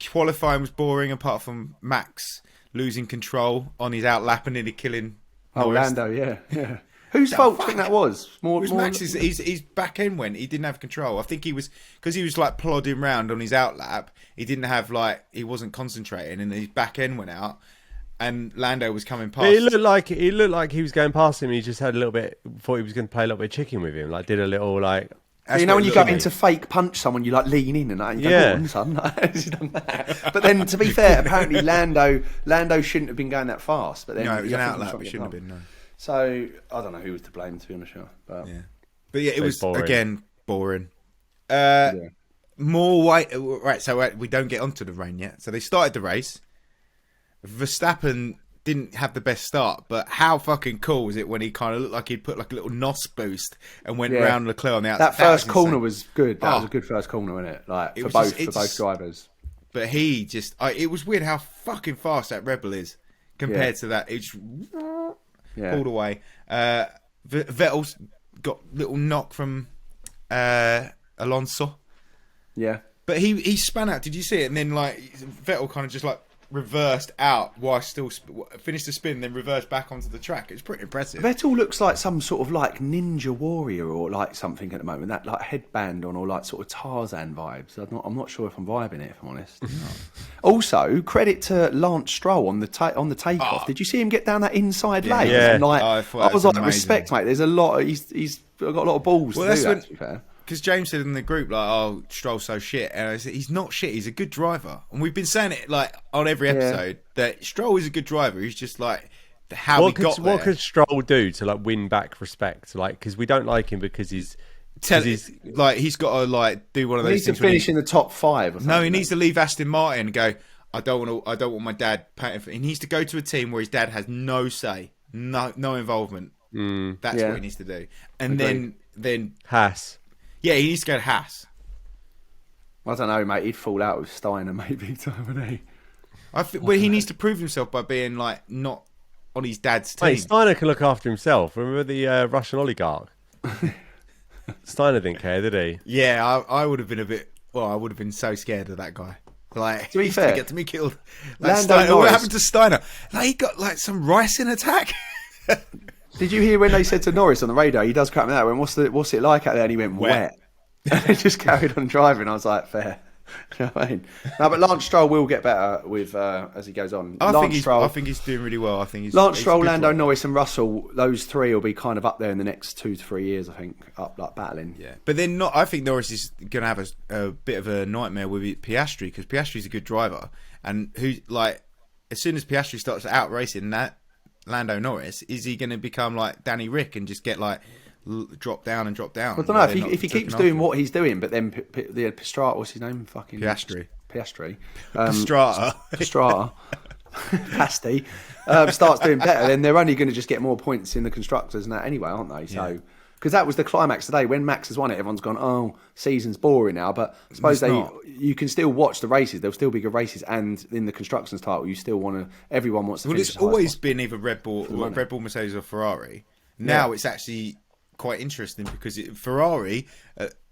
Speaker 5: Qualifying was boring, apart from Max losing control on his outlap and nearly killing Norris.
Speaker 3: Lando, yeah. Whose fault do you think that was?
Speaker 5: It was Max's. His back end went. He didn't have control. I think he was because he was like plodding round on his outlap. He didn't have he wasn't concentrating, and his back end went out. And Lando was coming past.
Speaker 6: It looked like he was going past him. He just had a little bit. Thought he was going to play a little bit of chicken with him. Like did a little like.
Speaker 3: You know when you go in to fake punch someone, you like lean in and that. And you go, go on, son. He's done that. But then, to be fair, apparently Lando shouldn't have been going that fast. But then
Speaker 5: no, it was an outlap. It shouldn't have been. No.
Speaker 3: So I don't know who was to blame, to be honest. But
Speaker 5: yeah, it was boring. Again boring.
Speaker 3: Yeah.
Speaker 5: More white. Right, so we don't get onto the rain yet. So they started the race. Verstappen didn't have the best start, but how fucking cool was it when he kind of looked like he'd put like a little NOS boost and went around Leclerc on the outside?
Speaker 3: That first corner was good. That was a good first corner, wasn't it? Like for both drivers. But
Speaker 5: he just, it was weird how fucking fast that Red Bull is compared to that. It just pulled away. Vettel's got a little knock from Alonso.
Speaker 3: Yeah.
Speaker 5: But he spun out. Did you see it? And then like Vettel kind of just like reversed out while still finished the spin, then reversed back onto the track. It's pretty impressive.
Speaker 3: Vettel looks like some sort of like ninja warrior or like something at the moment. That like headband on, or like sort of Tarzan vibes. I'm not sure if I'm vibing it, if I'm honest. Also, credit to Lance Stroll on the takeoff. Did you see him get down that inside lane?
Speaker 6: Yeah.
Speaker 3: And, like,
Speaker 5: I
Speaker 3: was like,
Speaker 5: amazing.
Speaker 3: Respect, mate. There's a lot. He's got a lot of balls to do that, to be fair.
Speaker 5: Because James said in the group, like, "Oh, Stroll's so shit," and I said, "He's not shit. He's a good driver." And we've been saying it like on every episode that Stroll is a good driver. He's just like
Speaker 6: what could Stroll do to like win back respect? Like, because we don't like him because he's got
Speaker 5: to like do one of those
Speaker 3: He needs
Speaker 5: things.
Speaker 3: to finish in the top 5. Or
Speaker 5: no, he needs to leave Aston Martin and go. I don't want my dad paying for. He needs to go to a team where his dad has no say, no involvement. That's what he needs to do. And then
Speaker 6: Haas.
Speaker 5: Yeah, he needs to go to Haas.
Speaker 3: I don't know, mate. He'd fall out with Steiner maybe, wouldn't he?
Speaker 5: Well, he needs to prove himself by being like not on his dad's team.
Speaker 6: Hey, Steiner can look after himself. Remember the Russian oligarch? Steiner didn't care, did he?
Speaker 5: Yeah, I would have been a bit. Well, I would have been so scared of that guy. Like,
Speaker 3: to be fair,
Speaker 5: to get me killed. Like what happened to Steiner? Like, he got like some rice in attack.
Speaker 3: Did you hear when they said to Norris on the radio? He does crap me that. When what's it like out there? And he went wet. And he just carried on driving. I was like, fair. Do you know what I mean? No, but Lance Stroll will get better with as he goes on.
Speaker 5: I think he's doing really well. I think
Speaker 3: Lance Stroll, Lando Norris, and Russell. Those 3 will be kind of up there in the next 2 to 3 years. I think up like battling.
Speaker 5: Yeah, but then I think Norris is going to have a bit of a nightmare with Piastri, because Piastri's a good driver, and as soon as Piastri starts out racing that Lando Norris, is he going to become like Danny Rick and just get like drop down? I don't know
Speaker 3: if he keeps doing what he's doing, but then the Pastrana, what's his name? Fucking
Speaker 5: Piastri.
Speaker 3: Pastrana. Pasty starts doing better, then they're only going to just get more points in the constructors and that anyway, aren't they? So because that was the climax today. When Max has won it, everyone's gone, "Oh, season's boring now." But I suppose you can still watch the races. There'll still be good races, and in the constructors title, you still want to. Everyone wants to.
Speaker 5: Well,
Speaker 3: finish
Speaker 5: it's
Speaker 3: the highest
Speaker 5: always
Speaker 3: spot.
Speaker 5: been either Red Bull, Mercedes, or Ferrari. Now it's actually quite interesting because Ferrari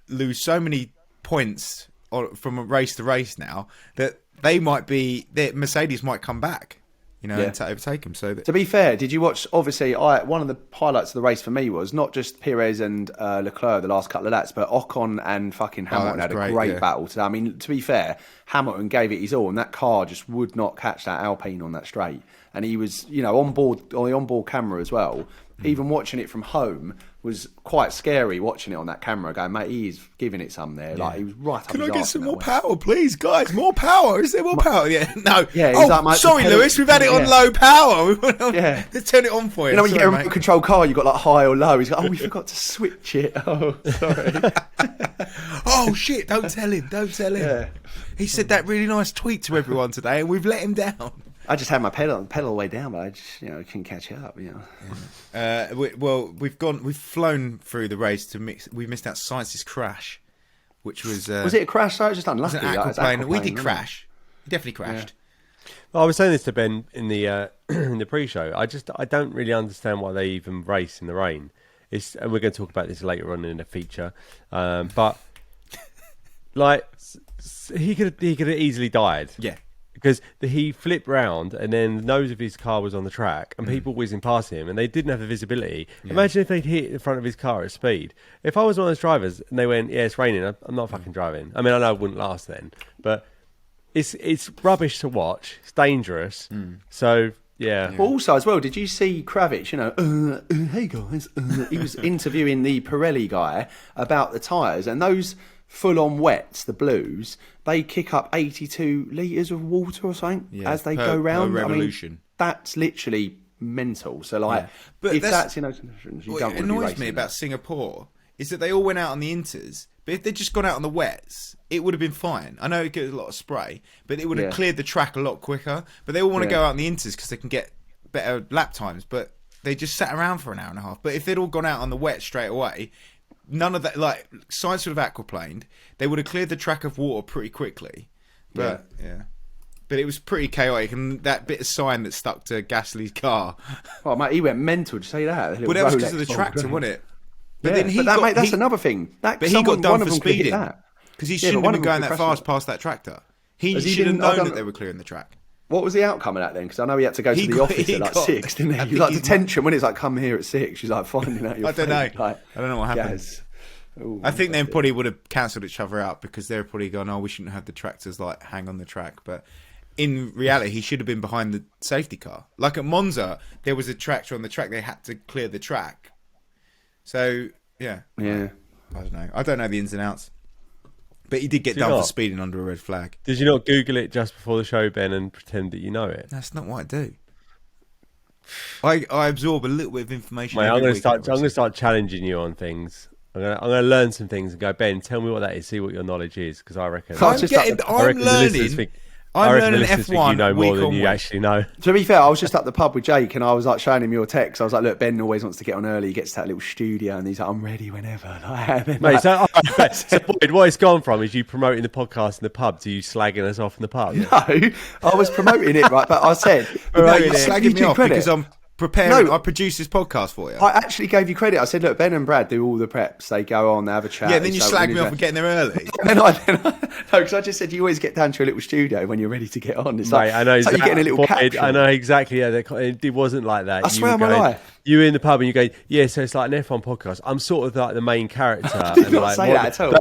Speaker 5: lose so many points from race to race now that Mercedes might come back, and to overtake them. So
Speaker 3: to be fair, did you watch? Obviously, one of the highlights of the race for me was not just Perez and Leclerc the last couple of laps, but Ocon and fucking Hamilton had a great battle today. I mean, to be fair, Hamilton gave it his all, and that car just would not catch that Alpine on that straight. And he was, on the onboard camera as well. Even watching it from home was quite scary. Watching it on that camera, going, mate, he's giving it some there. Like he was right up.
Speaker 5: Can
Speaker 3: his
Speaker 5: I get
Speaker 3: arse
Speaker 5: some
Speaker 3: in that
Speaker 5: more
Speaker 3: way.
Speaker 5: power, please, guys? More power? Is there more power? Yeah, no.
Speaker 3: Yeah, he's like, mate,
Speaker 5: sorry, Lewis, we've had it on low power.
Speaker 3: Yeah,
Speaker 5: let's turn it on for you.
Speaker 3: When you get a remote control car, you've got like high or low. He's like, we forgot to switch it. Oh, sorry.
Speaker 5: Oh shit! Don't tell him.
Speaker 3: Yeah.
Speaker 5: He said that really nice tweet to everyone today, and we've let him down.
Speaker 3: I just had my pedal all the way down, but I just couldn't catch up.
Speaker 5: We've flown through the race we missed out Science's crash, which was
Speaker 3: it a crash? So it was just unlucky.
Speaker 5: It was an aquaplane. We did crash. He definitely crashed.
Speaker 3: Yeah.
Speaker 6: Well, I was saying this to Ben in the in the pre-show. I don't really understand why they even race in the rain. And we're going to talk about this later on in a feature. But like he could have easily died.
Speaker 5: Yeah.
Speaker 6: Because he flipped round and then the nose of his car was on the track and people whizzing past him and they didn't have the visibility. Yeah. Imagine if they'd hit in front of his car at speed. If I was one of those drivers and they went, it's raining, I'm not fucking driving. I mean, I know it wouldn't last then, but it's rubbish to watch. It's dangerous. So, yeah.
Speaker 3: Well, also, as well, did you see Kravitz, hey guys, he was interviewing the Pirelli guy about the tyres and those full-on wets, the blues, they kick up 82 litres of water or something as they go round.
Speaker 5: Revolution.
Speaker 3: I mean, that's literally mental. So, but if that's in those conditions, you don't want to be racing.
Speaker 5: What annoys me about Singapore is that they all went out on the inters, but if they'd just gone out on the wets, it would have been fine. I know it gets a lot of spray, but it would have cleared the track a lot quicker. But they all want to go out on the inters because they can get better lap times, but they just sat around for an hour and a half. But if they'd all gone out on the wet straight away, none of that, Science would have aquaplaned. They would have cleared the track of water pretty quickly. But but it was pretty chaotic, and that bit of sign that stuck to Gasly's car.
Speaker 3: Oh mate, he went mental. Did you say that?
Speaker 5: Well, that was because of the tractor, wasn't it?
Speaker 3: But then that's another thing.
Speaker 5: But he got done for speeding because he shouldn't have been going that fast past that tractor. He should have known that they were clearing the track.
Speaker 3: What was the outcome of that then? Because I know he had to go to the office at 6, didn't he? He was detention when it's come here at 6. She's finding out your
Speaker 5: I don't know. I don't know what happened.
Speaker 3: Yes. Ooh,
Speaker 5: I think they probably would have cancelled each other out because they're probably going, we shouldn't have the tractors hang on the track. But in reality, he should have been behind the safety car. Like at Monza, there was a tractor on the track. They had to clear the track. So, yeah.
Speaker 3: Yeah.
Speaker 5: I don't know. I don't know the ins and outs. But he did get done for speeding under a red flag.
Speaker 6: Did you not Google it just before the show, Ben, and pretend that you know it?
Speaker 5: That's not what I do. I absorb a little bit of information.
Speaker 6: Mate, I'm going to start challenging you on things. I'm going to learn some things and go, Ben, tell me what that is. See what your knowledge is, because I reckon.
Speaker 5: I'm learning. I'm learning F1
Speaker 6: you know more than you actually know.
Speaker 3: To be fair, I was just at the pub with Jake and I was showing him your text. I was like, look, Ben always wants to get on early. He gets to that little studio and he's like, I'm ready whenever.
Speaker 6: Mate, so Boyd, what it's gone from is you promoting the podcast in the pub to you slagging us off in the pub.
Speaker 3: No, I was promoting it, right? But I said,
Speaker 5: you're slagging me off because I'm preparing. I produce this podcast for you.
Speaker 3: I actually gave you credit. I said, look, Ben and Brad do all the preps. They go on, they have a chat.
Speaker 5: Yeah, then you slag me off for getting there early.
Speaker 3: No, because I just said you always get down to a little studio when you're ready to get on. It's
Speaker 6: I know exactly.
Speaker 3: You're getting a little caption.
Speaker 6: I know exactly. Yeah, it wasn't like that.
Speaker 3: I swear I'm alive.
Speaker 6: You were in the pub and you go, yeah, so it's like an F1 podcast. I'm sort of like the main character.
Speaker 3: I did not say that at all.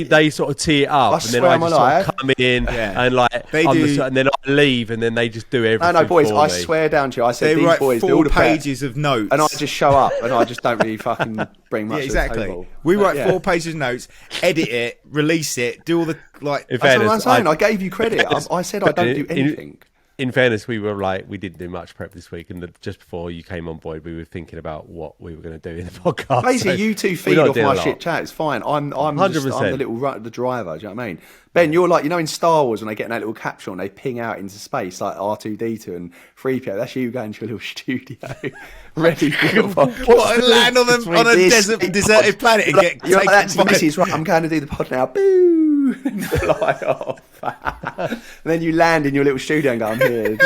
Speaker 6: They sort of tee it up and then I just sort of come in and and then I leave and then they just do everything.
Speaker 3: No, boys, I swear down to you. I said these boys do all the
Speaker 5: pages of notes.
Speaker 3: And I just show up and I just don't really fucking bring much to the table.
Speaker 5: We write 4 pages of notes, edit it, release it, do all the
Speaker 3: That's what I'm saying. I gave you credit. I said I don't do anything.
Speaker 6: in fairness, we didn't do much prep this week, and just before you came on board, we were thinking about what we were going to do in the podcast.
Speaker 3: Basically,
Speaker 6: so
Speaker 3: you two feed off my shit chat. It's fine. I'm
Speaker 6: 100%.
Speaker 3: the driver. Do you know what I mean? Ben, you're like, in Star Wars when they get in that little capsule and they ping out into space like R2D2 and 3PO. That's you going to your little studio, ready for your podcast.
Speaker 5: What, and land on a deserted planet and get
Speaker 3: You're like that
Speaker 5: taken
Speaker 3: to
Speaker 5: by...
Speaker 3: Mrs. Right, I'm going to do the pod now. Boo! And fly off. And then you land in your little studio and go, I'm here.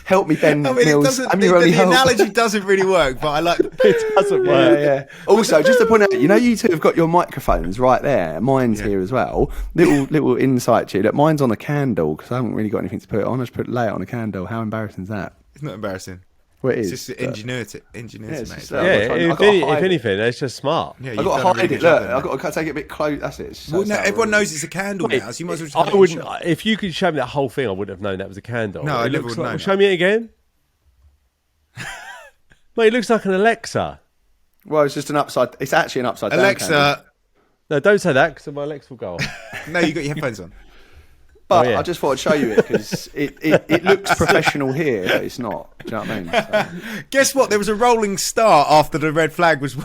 Speaker 3: Help me, Ben Mills.
Speaker 5: The analogy doesn't really work, but I like
Speaker 6: It doesn't work.
Speaker 3: Yeah. Also, just to point out, you two have got your microphones right there. Mine's here as well. Little insight to you. Look, mine's on a candle because I haven't really got anything to put it on. I just lay it on a candle. How embarrassing is that?
Speaker 5: It's not embarrassing.
Speaker 3: Well, it is.
Speaker 5: It's just ingenuity, mate.
Speaker 3: Just,
Speaker 6: If anything, it's just smart.
Speaker 5: Yeah,
Speaker 3: I've got to hide it. Look, I've got to take it a bit close. That's it.
Speaker 5: Well, no, everyone knows it's a candle now, so you might as well just
Speaker 6: I wouldn't. If you could show me that whole thing, I wouldn't have known that was a candle.
Speaker 5: No, I never would know.
Speaker 6: Show me it again. Mate, it looks like an Alexa.
Speaker 3: Well, it's just it's actually an upside down
Speaker 5: Alexa.
Speaker 3: candle.
Speaker 6: No, don't say that because my Alexa will go off.
Speaker 5: No, you got your headphones on.
Speaker 3: But I just thought I'd show you it because it looks professional here, but it's not. Do you know what I mean? So.
Speaker 5: Guess what? There was a rolling start after the red flag was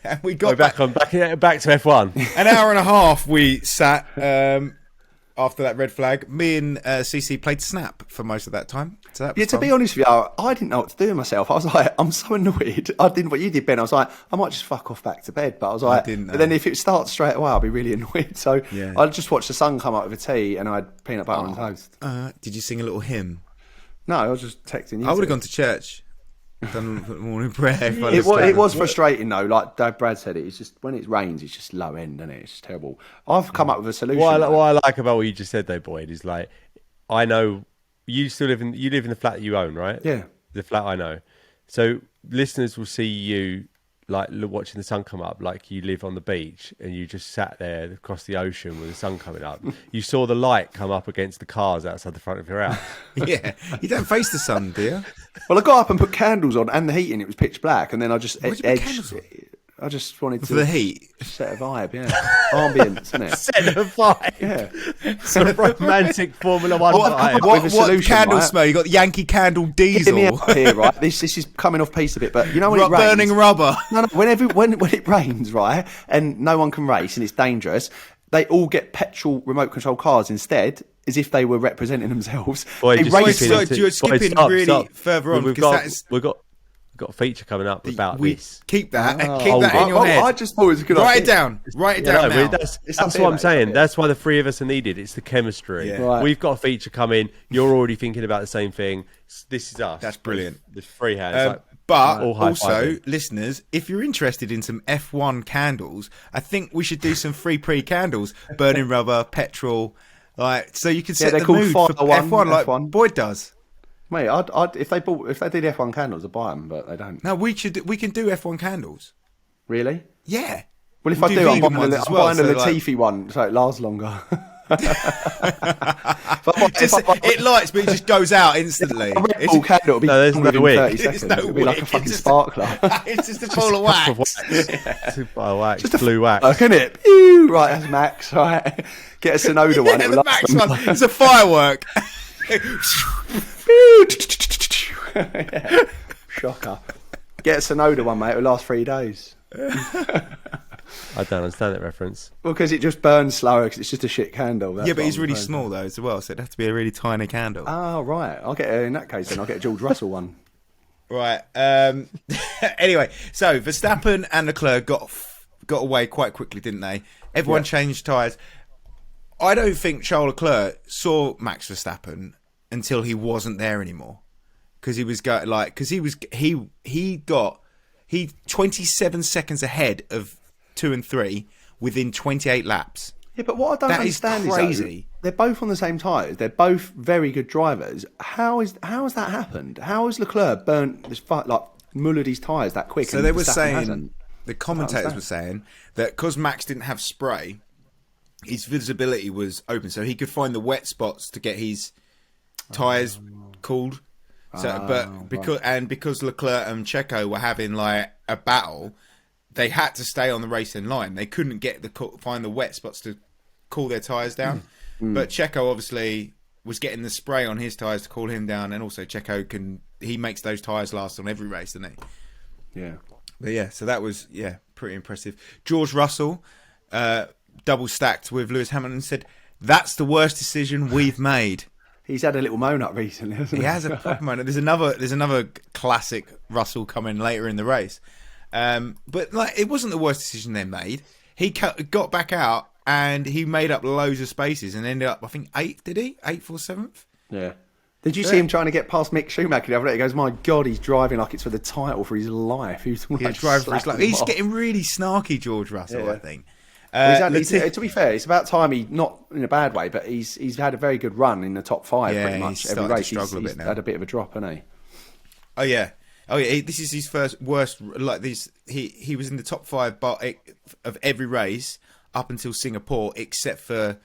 Speaker 5: and we got
Speaker 6: back to F1.
Speaker 5: An hour and a half we sat after that red flag. Me and CC played Snap for most of that time. So that was
Speaker 3: to be honest with you, I didn't know what to do with myself. I was like, I'm so annoyed. I didn't what you did, Ben. I was like, I might just fuck off back to bed. But I was like, but then if it starts straight away, I'll be really annoyed. So I just watched the sun come up with a tea and I had peanut butter and toast.
Speaker 5: Did you sing a little hymn?
Speaker 3: No, I was just texting you.
Speaker 5: I would have gone to church. Done morning prayer.
Speaker 3: It was frustrating though. Like Brad said, it's just when it rains, it's just low end, isn't it? It's just terrible. I've come up with a solution.
Speaker 6: What I like about what you just said, though, Boyd, is like I know you live in the flat that you own, right?
Speaker 3: Yeah,
Speaker 6: the flat I know. So listeners will see you like watching the sun come up, like you live on the beach and you just sat there across the ocean with the sun coming up. You saw the light come up against the cars outside the front of your house.
Speaker 5: Yeah, you don't face the sun, do you?
Speaker 3: Well, I got up and put candles on and the heating. It was pitch black, and then I just edged. I just wanted to
Speaker 5: for the heat
Speaker 3: set a vibe, ambience, isn't it?
Speaker 6: Set a vibe,
Speaker 3: yeah.
Speaker 6: A romantic Formula One vibe.
Speaker 5: What candle smell? You got Yankee Candle Diesel.
Speaker 3: Get me out here, right? This is coming off piece a bit, but you know when it rains,
Speaker 5: burning rubber.
Speaker 3: No, when it rains, right, and no one can race and it's dangerous, they all get petrol remote control cars instead, as if they were representing themselves.
Speaker 6: Boy,
Speaker 5: you're skipping really further on because
Speaker 6: we've got a feature coming up about this.
Speaker 5: Keep that in your head.
Speaker 3: I just thought it was a good idea.
Speaker 5: Write it down now.
Speaker 6: That's what I'm saying. That's why the three of us are needed. It's the chemistry.
Speaker 5: Yeah.
Speaker 3: Right.
Speaker 6: We've got a feature coming. You're already thinking about the same thing. This is us.
Speaker 5: That's brilliant.
Speaker 6: There's free hands.
Speaker 5: But also, listeners, if you're interested in some F1 candles, I think we should do some free pre-candles, burning rubber, petrol, so you can set the mood for F1 like Boyd does.
Speaker 3: Mate, if they did F1 candles, I'd buy them, but they don't.
Speaker 5: No, we can do F1 candles.
Speaker 3: Really?
Speaker 5: Yeah.
Speaker 3: Well, if I do, I'm buying a Latifi one, so it lasts longer.
Speaker 5: It lights, but it just goes out instantly.
Speaker 3: It's a candle.
Speaker 6: There's no wick.
Speaker 3: 30 seconds. It'll be like a fucking sparkler.
Speaker 5: It's just a ball of wax.
Speaker 6: Just blue wax.
Speaker 3: Isn't it? Right, that's Max. Right, get a Sonoda one.
Speaker 5: The Max one. It's a firework.
Speaker 3: Shocker. Get a Sonoda one, mate. It'll last 3 days.
Speaker 6: I don't understand that reference.
Speaker 3: Well, because it just burns slower because it's just a shit candle.
Speaker 5: But he's really small though as well, so it'd have to be a really tiny candle.
Speaker 3: Oh, right. In that case, then I'll get a George Russell one.
Speaker 5: Right. Anyway, so Verstappen and Leclerc got away quite quickly, didn't they? Everyone changed tyres. I don't think Charles Leclerc saw Max Verstappen until he wasn't there anymore, because he was he got 27 seconds ahead of 2 and 3 within 28 laps.
Speaker 3: Yeah, but what I don't understand is crazy. They're both on the same tyres. They're both very good drivers. How has that happened? How has Leclerc burnt mullered his tyres that quick?
Speaker 5: So they were saying, the commentators were saying that because Max didn't have spray, his visibility was open, so he could find the wet spots to get his tyres cooled. So, because Leclerc and Checo were having like a battle, they had to stay on the racing line. They couldn't find the wet spots to cool their tyres down. But Checo obviously was getting the spray on his tyres to cool him down, and also Checo he makes those tyres last on every race, doesn't he?
Speaker 3: Yeah.
Speaker 5: But yeah, so that was pretty impressive. George Russell, double stacked with Lewis Hamilton, said that's the worst decision we've made.
Speaker 3: He's had a little moan up recently, hasn't he?
Speaker 5: He has a proper moment. There's another classic Russell coming later in the race, but like it wasn't the worst decision they made. He got back out and he made up loads of spaces and ended up, I think, 8th. Did he 8th or 7th?
Speaker 3: Yeah. Did you see him trying to get past Mick Schumacher the other day? He goes, "My God, he's driving like it's for the title for his life." He's
Speaker 5: driving for his life. He's getting really snarky, George Russell. I think.
Speaker 3: To be fair, it's about time he, not in a bad way, but he's had a very good run in the top 5 pretty much every race. He's had a bit of a drop, hasn't he?
Speaker 5: Oh yeah. This is his first worst. Like this, he was in the top 5 of every race up until Singapore, except for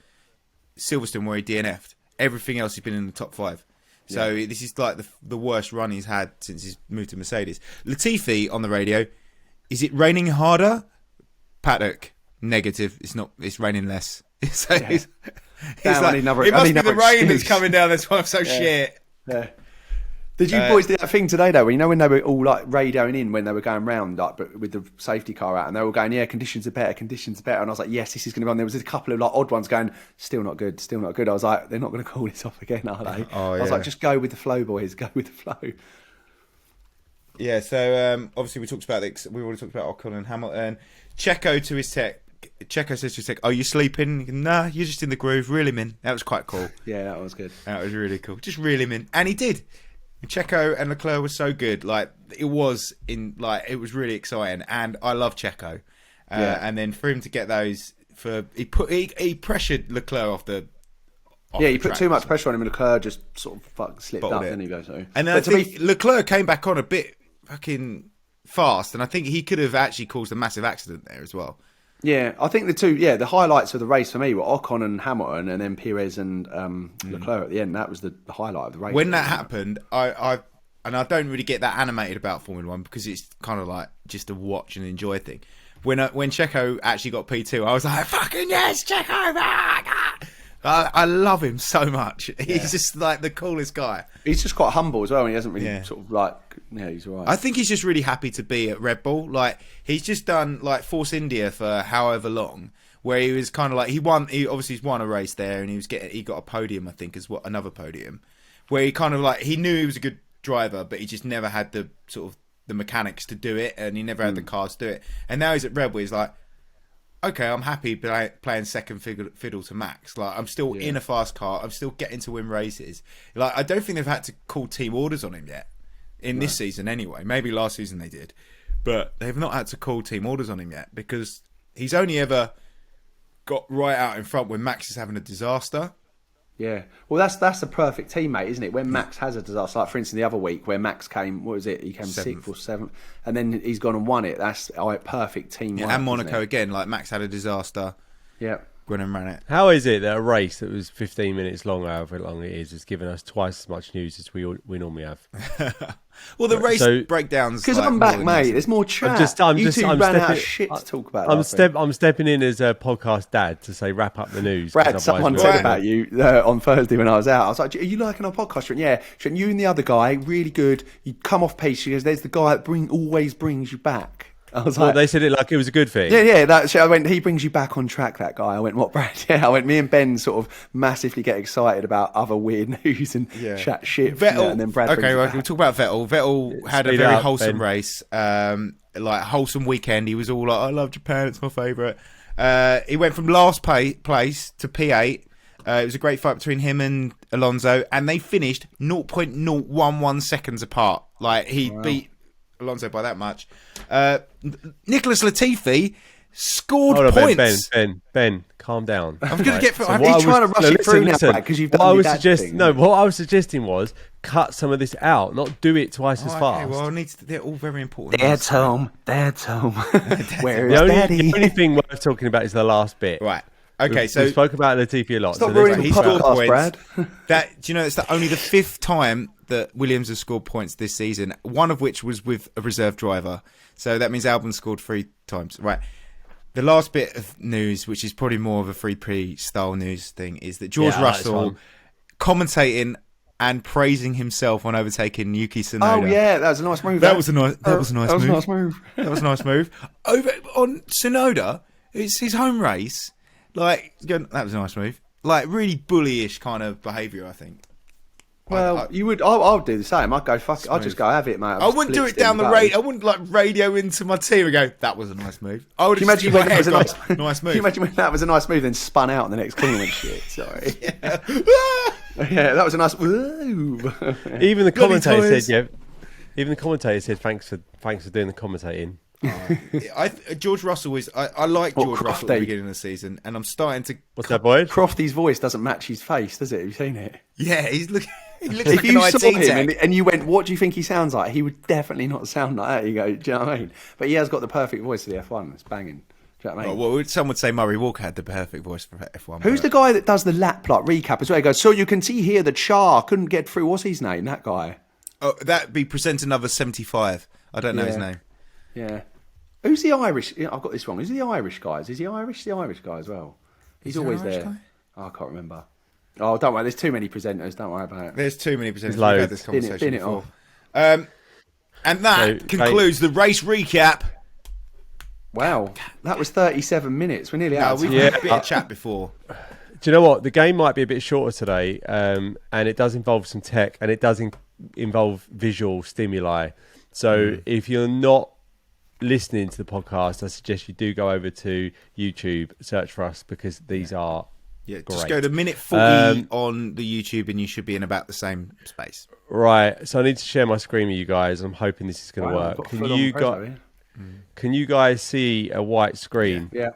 Speaker 5: Silverstone where he DNF'd. Everything else he's been in the top 5. So this is like the worst run he's had since he's moved to Mercedes. Latifi on the radio. Is it raining harder? Paddock. Negative. It's not. It's raining less. So he's like, it must be the rain that's coming down. That's why I'm so shit.
Speaker 3: Yeah. Did you boys do that thing today though? When they were all like radioing in when they were going round, like, but with the safety car out, and they were going, "Yeah, conditions are better, conditions are better." And I was like, "Yes, this is going to be on." There was a couple of like odd ones going, "Still not good, still not good." I was like, "They're not going to call this off again, are they?" I was like, "Just go with the flow, boys. Go with the flow."
Speaker 5: Yeah. So obviously we already talked about Ocon and Hamilton. Checo to his tech. Checo says to his tech, "Are you sleeping?" "Nah, you're just in the groove. Reel him in." That was quite cool.
Speaker 3: Yeah, that was good.
Speaker 5: That was really cool. Just reel him in, and he did. Checo and Leclerc was so good. Like it was really exciting, and I love Checo. And then for him to get those, he pressured Leclerc off the.
Speaker 3: He put too much pressure on him, and Leclerc just sort of slipped up. Didn't he go? So,
Speaker 5: and then I think Leclerc came back on a bit fucking fast, and I think he could have actually caused a massive accident there as well. Yeah,
Speaker 3: I think the highlights of the race for me were Ocon and Hamilton, and then Perez and Leclerc at the end. That was the highlight of the race.
Speaker 5: When that happened, I don't really get that animated about Formula 1 because it's kind of like just a watch and enjoy thing. When Checo actually got P2, I was like, "Fucking yes, Checo!" I love him so much. He's just like the coolest guy.
Speaker 3: He's just quite humble as well, and he hasn't really sort of like, he's all right.
Speaker 5: I think he's just really happy to be at Red Bull. Like he's just done like Force India for however long, where he was kind of like he's won a race there, and he got a podium, I think, another podium, where he kind of like he knew he was a good driver, but he just never had the sort of the mechanics to do it, and he never had the cars to do it. And now he's at Red Bull. He's like, okay, I'm happy playing second fiddle to Max. Like, I'm still in a fast car. I'm still getting to win races. Like, I don't think they've had to call team orders on him yet. In this season, anyway. Maybe last season they did. But they've not had to call team orders on him yet because he's only ever got right out in front when Max is having a disaster.
Speaker 3: Yeah. Well, that's the perfect teammate, isn't it? When Max has a disaster, like for instance, the other week where Max came, what was it? He came 6th or 7th, and then he's gone and won it. That's perfect teamwork.
Speaker 5: Yeah, and Monaco again, like Max had a disaster.
Speaker 3: Yeah.
Speaker 5: Went and ran it.
Speaker 6: How is it that a race that was 15 minutes long, however long it is, has given us twice as much news as we normally have?
Speaker 5: Well, the race breakdowns.
Speaker 3: Because I'm back, mate. There's more chat. I'm ran out of shit to talk about.
Speaker 6: I'm stepping in as a podcast dad to say wrap up the news.
Speaker 3: Brad, someone said about you on Thursday when I was out. I was like, "Are you liking our podcast?" She went, "Yeah." She went, "You and the other guy, really good. You come off pace." She goes, "There's the guy that always brings you back." I was like,
Speaker 6: they said it like it was a good thing.
Speaker 3: Yeah. I went, "He brings you back on track, that guy." I went, "What, Brad?" Yeah, I went, "Me and Ben sort of massively get excited about other weird news and chat shit."
Speaker 5: Vettel,
Speaker 3: and then Brad.
Speaker 5: Okay, well, we'll talk about Vettel. Vettel had a very wholesome race, like wholesome weekend. He was all like, "I love Japan, it's my favourite." He went from last place to P8. It was a great fight between him and Alonso, and they finished 0.011 seconds apart. Like he beat Alonso by that much. Nicholas Latifi scored points.
Speaker 6: Ben, calm down.
Speaker 3: I'm going to get. He's trying to rush it through now because you've done your dad thing.
Speaker 6: No, what I was suggesting was cut some of this out, not do it twice as fast.
Speaker 5: Well, they're all very important.
Speaker 3: Dad's home. Where is Daddy?
Speaker 6: The only thing worth talking about is the last bit.
Speaker 5: Right. Okay,
Speaker 6: we spoke about Latifi a lot.
Speaker 3: Stop ruining the podcast, Brad.
Speaker 5: Do you know it's only the 5th time that Williams has scored points this season, one of which was with a reserve driver. So that means Albon scored 3 times. Right. The last bit of news, which is probably more of a free pre-style news thing, is that George Russell commentating and praising himself on overtaking Yuki Tsunoda.
Speaker 3: Oh yeah, that was a nice move.
Speaker 5: That was a nice move.
Speaker 3: That was a nice move.
Speaker 5: That was a nice move. Over on Tsunoda, it's his home race. Like, that was a nice move. Like, really bullyish kind of behaviour, I think.
Speaker 3: Well, you would. I'll do the same. I'd go fuck. I'd just go have it, mate.
Speaker 5: I wouldn't do it down the radio. I wouldn't like radio into my team and go, "That was a nice move." I would imagine when that was a nice move.
Speaker 3: Can you imagine when that was a nice move, then spun out in the next corner and shit? Sorry. Yeah, that was a nice move.
Speaker 6: Even the commentator said, Even the commentator said, "Thanks for doing the commentating."
Speaker 5: George Russell is. I like George Russell at the beginning of the season, and I'm starting to.
Speaker 6: What's that, Boyd?
Speaker 3: Crofty's voice doesn't match his face, does it? Have you seen it?
Speaker 5: Yeah, he's looking. He looks
Speaker 3: if
Speaker 5: like
Speaker 3: you
Speaker 5: an
Speaker 3: saw
Speaker 5: IT
Speaker 3: him
Speaker 5: tech.
Speaker 3: and you went, "What do you think he sounds like?" He would definitely not sound like that. You go, "Do you know what I mean?" But he has got the perfect voice for the F1. It's banging. Do you know what I mean?
Speaker 5: Well, some would say Murray Walker had the perfect voice for F1.
Speaker 3: Who's the guy that does the lap like recap as well? He goes, "So you can see here the Char couldn't get through." What's his name? That guy.
Speaker 5: Oh, that'd be presenter number 75. I don't know his name.
Speaker 3: Yeah. Who's the Irish? I've got this wrong. Who's the Irish guys? Is he Irish? The Irish guy as well. He's always there. Oh, I can't remember. Oh, don't worry. There's too many presenters. Don't worry about it.
Speaker 5: There's too many presenters. We've
Speaker 6: loads.
Speaker 5: had this conversation
Speaker 3: Bin it
Speaker 5: before.
Speaker 3: off.
Speaker 5: And that concludes the race recap.
Speaker 3: Wow, that was 37 minutes. We're nearly out.
Speaker 5: We've had a bit of chat before.
Speaker 6: Do you know what? The game might be a bit shorter today, and it does involve some tech, and it does involve visual stimuli. So if you're not listening to the podcast, I suggest you do go over to YouTube, search for us, because these are great.
Speaker 5: Just go to minute 40 on the YouTube, and you should be in about the same space.
Speaker 6: Right. So I need to share my screen with you guys. I'm hoping this is going to work. Can you guys see a white screen?
Speaker 3: Yeah.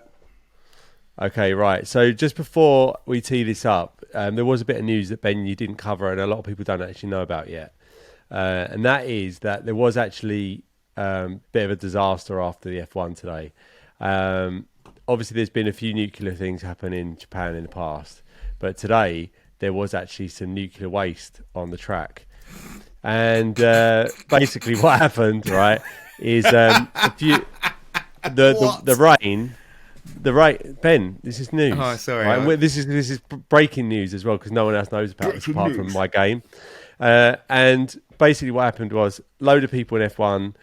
Speaker 6: Okay, right. So just before we tee this up, there was a bit of news that, Ben, you didn't cover, and a lot of people don't actually know about yet. And that is that there was actually a bit of a disaster after the F1 today. Obviously, there's been a few nuclear things happen in Japan in the past, but today there was actually some nuclear waste on the track. And basically what happened, right, is the rain, Ben, this is news.
Speaker 5: Oh, sorry.
Speaker 6: Right? And this is breaking news as well, because no one else knows about this apart from my game. And basically what happened was a load of people in F1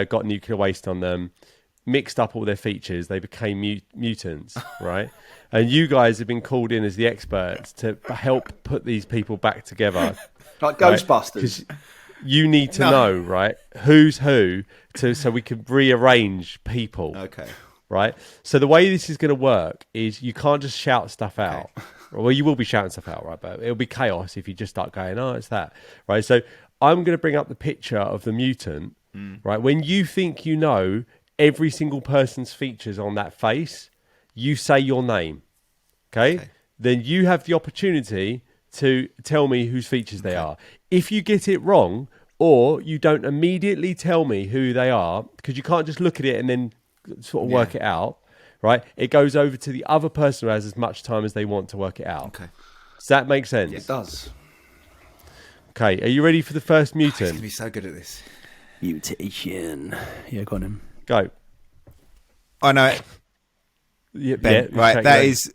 Speaker 6: got nuclear waste on them, mixed up all their features, they became mutants, right? And you guys have been called in as the experts to help put these people back together.
Speaker 3: Like Ghostbusters.
Speaker 6: Right? You need to know, right, who's who, so we can rearrange people.
Speaker 5: Okay.
Speaker 6: Right? So the way this is going to work is you can't just shout stuff out. Well, you will be shouting stuff out, right? But it'll be chaos if you just start going, "Oh, it's that." Right? So I'm going to bring up the picture of the mutant, right? When you think you know every single person's features on that face, you say your name. Okay? Then you have the opportunity to tell me whose features they are. If you get it wrong, or you don't immediately tell me who they are, because you can't just look at it and then sort of work it out, right? It goes over to the other person who has as much time as they want to work it out.
Speaker 5: Okay.
Speaker 6: Does that make sense?
Speaker 3: It does.
Speaker 6: Okay, are you ready for the first
Speaker 5: He's
Speaker 6: mutant?
Speaker 5: going to be so good at this.
Speaker 3: Mutation. Yeah, got him.
Speaker 6: Go.
Speaker 5: I know it.
Speaker 6: Yeah,
Speaker 5: Ben,
Speaker 6: yeah,
Speaker 5: right,
Speaker 6: okay,
Speaker 5: that
Speaker 6: go.
Speaker 5: is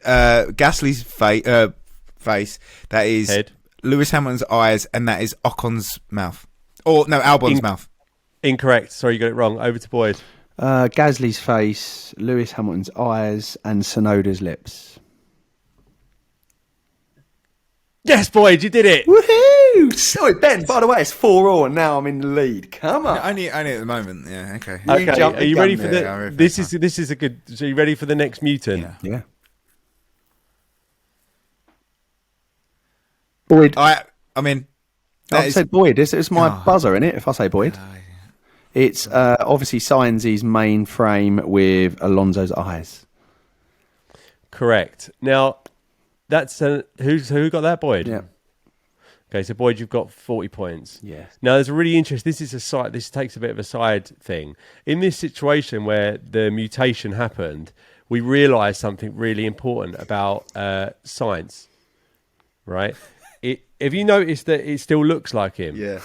Speaker 5: Gasly's face. That is
Speaker 6: Head.
Speaker 5: Lewis Hamilton's eyes, and that is Ocon's mouth. Or, no, Albon's mouth.
Speaker 6: Incorrect. Sorry, you got it wrong. Over to Boyd.
Speaker 3: Gasly's face, Lewis Hamilton's eyes, and Sonoda's lips.
Speaker 6: Yes, Boyd, you did it.
Speaker 3: Woohoo! Sorry, Ben, by the way, it's 4-4 and now I'm in the lead. Come on.
Speaker 5: Only at the moment, yeah, okay.
Speaker 6: Okay,
Speaker 3: jumped
Speaker 6: are
Speaker 3: the
Speaker 6: you
Speaker 3: gun
Speaker 6: ready for
Speaker 3: there.
Speaker 6: the? This is a good. So you ready for the next mutant?
Speaker 3: Yeah. Boyd.
Speaker 5: I mean,
Speaker 3: I said Boyd. It's my buzzer, innit? If I say Boyd. It's obviously Sainz's main frame with Alonso's eyes.
Speaker 6: Correct. Now, that's who got that, Boyd?
Speaker 3: Yeah.
Speaker 6: Okay, so Boyd, you've got 40 points.
Speaker 3: Yeah.
Speaker 6: Now, there's a really interesting. This takes a bit of a side thing. In this situation where the mutation happened, we realised something really important about science. Right? Have you noticed that it still looks like him?
Speaker 5: yeah.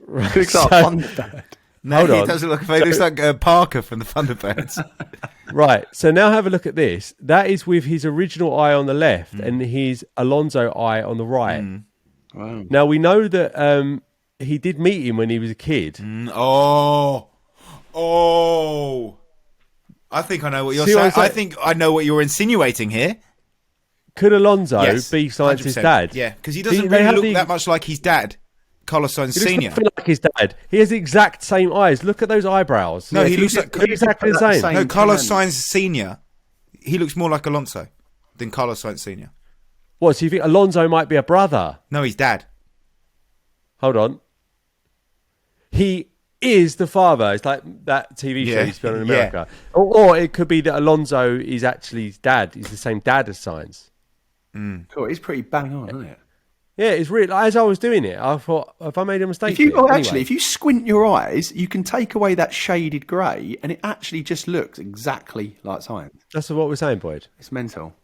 Speaker 3: Looks like a Thunderbird.
Speaker 5: No,
Speaker 6: Hold
Speaker 5: he
Speaker 6: on.
Speaker 5: doesn't look. He looks like Parker from the Thunderbirds.
Speaker 6: Right. So now have a look at this. That is with his original eye on the left and his Alonso eye on the right.
Speaker 3: Wow.
Speaker 6: Now we know that he did meet him when he was a kid.
Speaker 5: Oh. I think I know what you're
Speaker 6: See what
Speaker 5: saying.
Speaker 6: I'm
Speaker 5: I
Speaker 6: saying?
Speaker 5: think I know what you're insinuating here.
Speaker 6: Could Alonso
Speaker 5: Yes,
Speaker 6: be Sainz's
Speaker 5: 100%.
Speaker 6: dad?
Speaker 5: Yeah, because he
Speaker 6: They
Speaker 5: doesn't really
Speaker 6: have
Speaker 5: look
Speaker 6: the-
Speaker 5: that much like his dad, Carlos Sainz
Speaker 6: He looks
Speaker 5: Senior.
Speaker 6: nothing like his dad. He has the exact same eyes. Look at those eyebrows.
Speaker 5: No, he
Speaker 3: if
Speaker 5: looks
Speaker 3: you
Speaker 5: like
Speaker 3: just-
Speaker 6: exactly the
Speaker 3: put that
Speaker 6: same.
Speaker 5: no Carlos
Speaker 3: tan-
Speaker 5: Sainz Senior. He looks more like Alonso than Carlos Sainz Senior.
Speaker 6: What? So you think Alonso might be a brother?
Speaker 5: No, he's dad.
Speaker 6: Hold on. He is the father. It's like that TV show
Speaker 5: Yeah,
Speaker 6: he's been in
Speaker 5: yeah.
Speaker 6: America. Or it could be that Alonso is actually his dad. He's the same dad as Sainz.
Speaker 3: Cool. It's pretty bang on, isn't it?
Speaker 6: Yeah, it's real. As I was doing it, I thought, have I made a mistake?
Speaker 3: If you
Speaker 6: here? Anyway,
Speaker 3: actually, if you squint your eyes, you can take away that shaded grey, and it actually just looks exactly like science.
Speaker 6: that's what we're saying, Boyd.
Speaker 3: It's mental.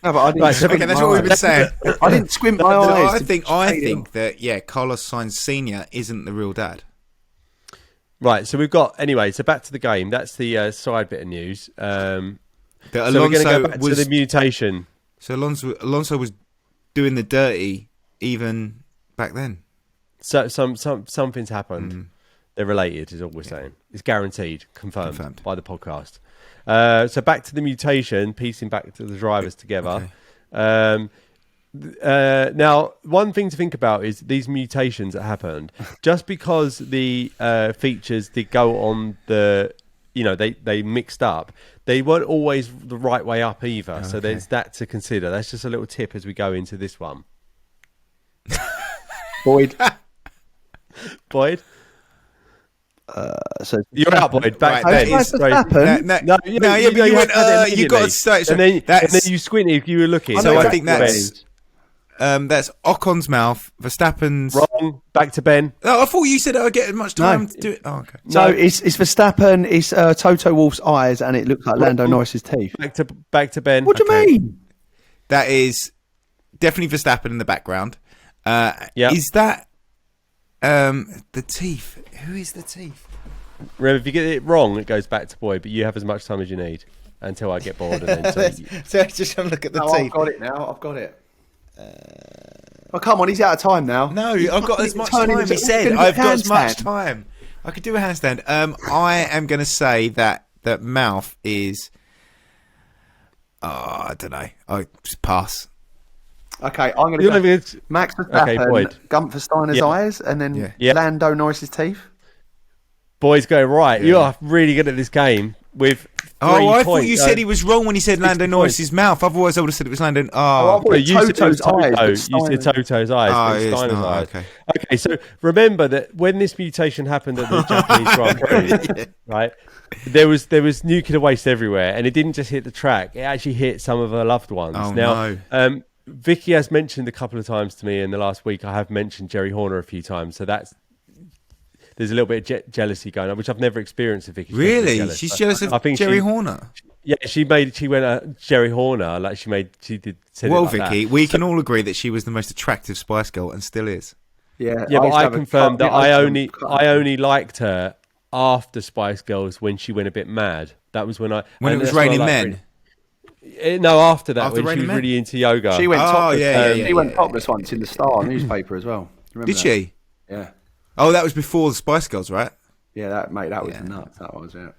Speaker 3: No, but I didn't.
Speaker 6: Right, so
Speaker 3: squint
Speaker 5: Okay, that's
Speaker 3: my
Speaker 5: what we've been
Speaker 3: eyes.
Speaker 5: saying.
Speaker 3: I didn't squint my
Speaker 5: So
Speaker 3: eyes.
Speaker 5: I
Speaker 3: to
Speaker 5: think
Speaker 3: shade it off.
Speaker 5: that Carlos Sainz Senior isn't the real dad.
Speaker 6: Right, so we've got anyway. So back to the game. That's the side bit of news.
Speaker 5: That
Speaker 6: So we're going to
Speaker 5: Alonso
Speaker 6: go back
Speaker 5: was
Speaker 6: to the mutation.
Speaker 5: so Alonso was doing the dirty even back then.
Speaker 6: So something's happened. They're related, is all we're saying. It's guaranteed, confirmed by the podcast. So back to the mutation, piecing back to the drivers together. Now, one thing to think about is these mutations that happened. Just because the features did go on the, they mixed up. They weren't always the right way up either. So there's that to consider. That's just a little tip as we go into this one.
Speaker 3: Boyd. So
Speaker 6: You're out, Boyd. Back
Speaker 5: Right,
Speaker 6: to
Speaker 5: that
Speaker 6: Ben.
Speaker 5: is-
Speaker 6: Sorry.
Speaker 3: Verstappen?
Speaker 5: you went. You got to start.
Speaker 6: And then
Speaker 5: That's
Speaker 6: you squinted. You were looking.
Speaker 5: so. I
Speaker 6: Back
Speaker 5: think
Speaker 6: to
Speaker 5: that's Ocon's mouth. Verstappen's.
Speaker 6: Ben. Wrong. Back to Ben.
Speaker 5: Oh, I thought you said I'd get as much time to do it. Oh, okay.
Speaker 3: So it's Verstappen, it's Toto Wolff's eyes, and it looks like Lando Norris's teeth.
Speaker 6: Back to Ben.
Speaker 3: What do you mean?
Speaker 5: That is definitely Verstappen in the background.
Speaker 6: Yeah.
Speaker 5: Is that the teeth? Who is the teeth?
Speaker 6: Remember, if you get it wrong, it goes back to Boyd, but you have as much time as you need until I get bored. And then
Speaker 5: So just trying to look at the
Speaker 3: No, I've
Speaker 5: teeth.
Speaker 3: got it now. I've got it. Oh, come on, he's out of time now.
Speaker 5: No, I've got as much
Speaker 3: turn
Speaker 5: time.
Speaker 3: into-
Speaker 5: He said
Speaker 3: gonna
Speaker 5: I've
Speaker 3: do
Speaker 5: got as much
Speaker 3: handstand.
Speaker 5: time. I could do a handstand. I am going to say that mouth is. I don't know. I just pass.
Speaker 3: Okay, I'm going
Speaker 6: You're
Speaker 3: to
Speaker 6: not
Speaker 3: go
Speaker 6: even-
Speaker 3: Max Verstappen,
Speaker 6: Boyd.
Speaker 3: Gunther Steiner's
Speaker 6: Yeah.
Speaker 3: eyes, and then
Speaker 6: Yeah.
Speaker 3: Lando Norris's teeth.
Speaker 6: Boyd's going right. You are really good at this game with 3
Speaker 5: I thought
Speaker 6: points.
Speaker 5: you said he was wrong when he said Lando
Speaker 6: 60
Speaker 5: Norris's mouth. Otherwise, I would have said it was Lando.
Speaker 3: Oh,
Speaker 6: Well, you said
Speaker 3: Toto's
Speaker 6: Toto.
Speaker 3: eyes, but
Speaker 6: You said
Speaker 3: Steiner-
Speaker 6: Toto's eyes.
Speaker 5: Oh,
Speaker 6: but
Speaker 5: it is
Speaker 6: Steiner's
Speaker 5: not,
Speaker 6: eyes.
Speaker 5: okay.
Speaker 6: Okay, so remember that when this mutation happened at the Japanese Grand Prix, right? There was nuclear waste everywhere, and it didn't just hit the track; it actually hit some of her loved ones.
Speaker 5: Oh,
Speaker 6: now,
Speaker 5: no.
Speaker 6: Vicky has mentioned a couple of times to me in the last week. I have mentioned Jerry Horner a few times, so there's a little bit of jealousy going on, which I've never experienced with Vicky.
Speaker 5: Really? She's jealous of Jerry Horner.
Speaker 6: Yeah, she went Jerry Horner, like said
Speaker 5: Well,
Speaker 6: it like
Speaker 5: Vicky,
Speaker 6: that.
Speaker 5: we can all agree that she was the most attractive Spice Girl and still is.
Speaker 3: Yeah,
Speaker 6: Yeah, but
Speaker 3: used to
Speaker 6: I
Speaker 3: have a
Speaker 6: confirmed that
Speaker 3: cut-
Speaker 6: I
Speaker 3: used to have a
Speaker 6: only liked her after Spice Girls when she went a bit mad. That was when
Speaker 5: When
Speaker 6: and
Speaker 5: it was
Speaker 6: that's when I
Speaker 5: Raining
Speaker 6: liked
Speaker 5: Men.
Speaker 6: No, after that,
Speaker 5: After
Speaker 6: when she
Speaker 5: Raining
Speaker 6: was
Speaker 5: Men?
Speaker 6: really into yoga.
Speaker 3: She went
Speaker 5: Oh,
Speaker 3: topless.
Speaker 5: yeah,
Speaker 3: She went topless once in the Star newspaper as well. Remember
Speaker 5: Did
Speaker 3: that?
Speaker 5: she?
Speaker 3: Yeah,
Speaker 5: Oh, that was before the Spice Girls, right?
Speaker 3: yeah. That was nuts. That was it.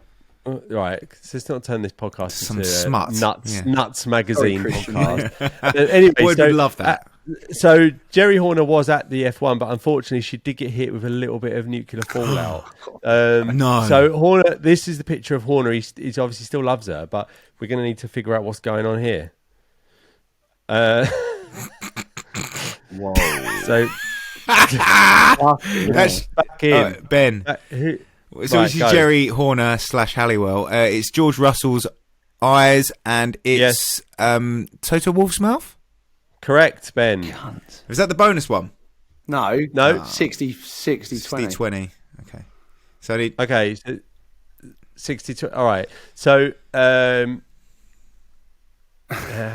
Speaker 6: Right, so let's not turn this podcast
Speaker 5: Some
Speaker 6: into
Speaker 5: smut.
Speaker 6: Nuts
Speaker 5: Yeah.
Speaker 6: Nuts magazine
Speaker 3: Sorry, Christian.
Speaker 6: podcast. Anyway,
Speaker 5: Boyd
Speaker 6: so,
Speaker 5: would love that.
Speaker 6: So Jerry Horner was at the F1, but unfortunately she did get hit with a little bit of nuclear fallout.
Speaker 5: No.
Speaker 6: So Horner, this is the picture of Horner. He's obviously still loves her, but we're going to need to figure out what's going on here.
Speaker 3: Whoa.
Speaker 6: So
Speaker 5: That's
Speaker 6: back in.
Speaker 5: Ben.
Speaker 6: Who-
Speaker 5: So
Speaker 6: Right,
Speaker 5: this is
Speaker 6: go.
Speaker 5: Jerry Horner / Halliwell. It's George Russell's eyes, and it's Toto Wolff's mouth.
Speaker 6: Correct, Ben.
Speaker 5: Is that the bonus one?
Speaker 3: No,
Speaker 6: No.
Speaker 3: 60, 20.
Speaker 5: 20. Okay. So I need.
Speaker 6: Okay, so 62. All right. So,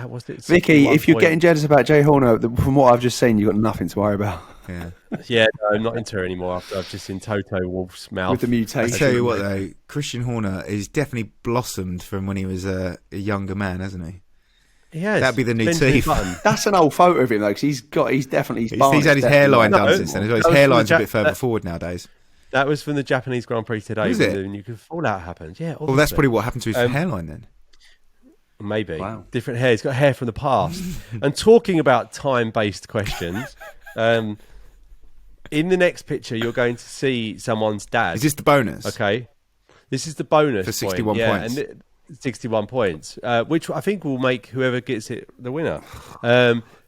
Speaker 6: what's it?
Speaker 3: Vicky,
Speaker 6: 61
Speaker 3: if you're
Speaker 6: point.
Speaker 3: getting jealous about Jay Horner, from what I've just seen, you've got nothing to worry about.
Speaker 5: Yeah.
Speaker 6: Yeah, no, I'm not into her anymore. I've just seen Toto Wolf's mouth.
Speaker 3: With the
Speaker 5: I
Speaker 3: mutation.
Speaker 5: tell you what, though, Christian Horner is definitely blossomed from when he was a younger man, hasn't he?
Speaker 6: Yes,
Speaker 5: That'd be the new
Speaker 6: Benjamin
Speaker 5: teeth.
Speaker 6: Button.
Speaker 3: That's an old photo of him though, because he's definitely
Speaker 5: He's had his hairline
Speaker 6: No,
Speaker 5: done since then. His
Speaker 6: that was from
Speaker 5: hairline's
Speaker 6: the
Speaker 5: a bit further forward nowadays.
Speaker 6: That was from the Japanese Grand Prix today.
Speaker 5: Was it?
Speaker 6: When the nuclear fallout happened. Yeah,
Speaker 5: Well, that's
Speaker 6: obviously.
Speaker 5: probably what happened to his hairline then.
Speaker 6: Maybe.
Speaker 3: Wow.
Speaker 6: Different hair. He's got hair from the past. And talking about time-based questions, in the next picture, you're going to see someone's dad.
Speaker 5: Is this the bonus?
Speaker 6: Okay. This is the bonus
Speaker 5: For 61
Speaker 6: point.
Speaker 5: points.
Speaker 6: And 61 points, which I think will make whoever gets it the winner.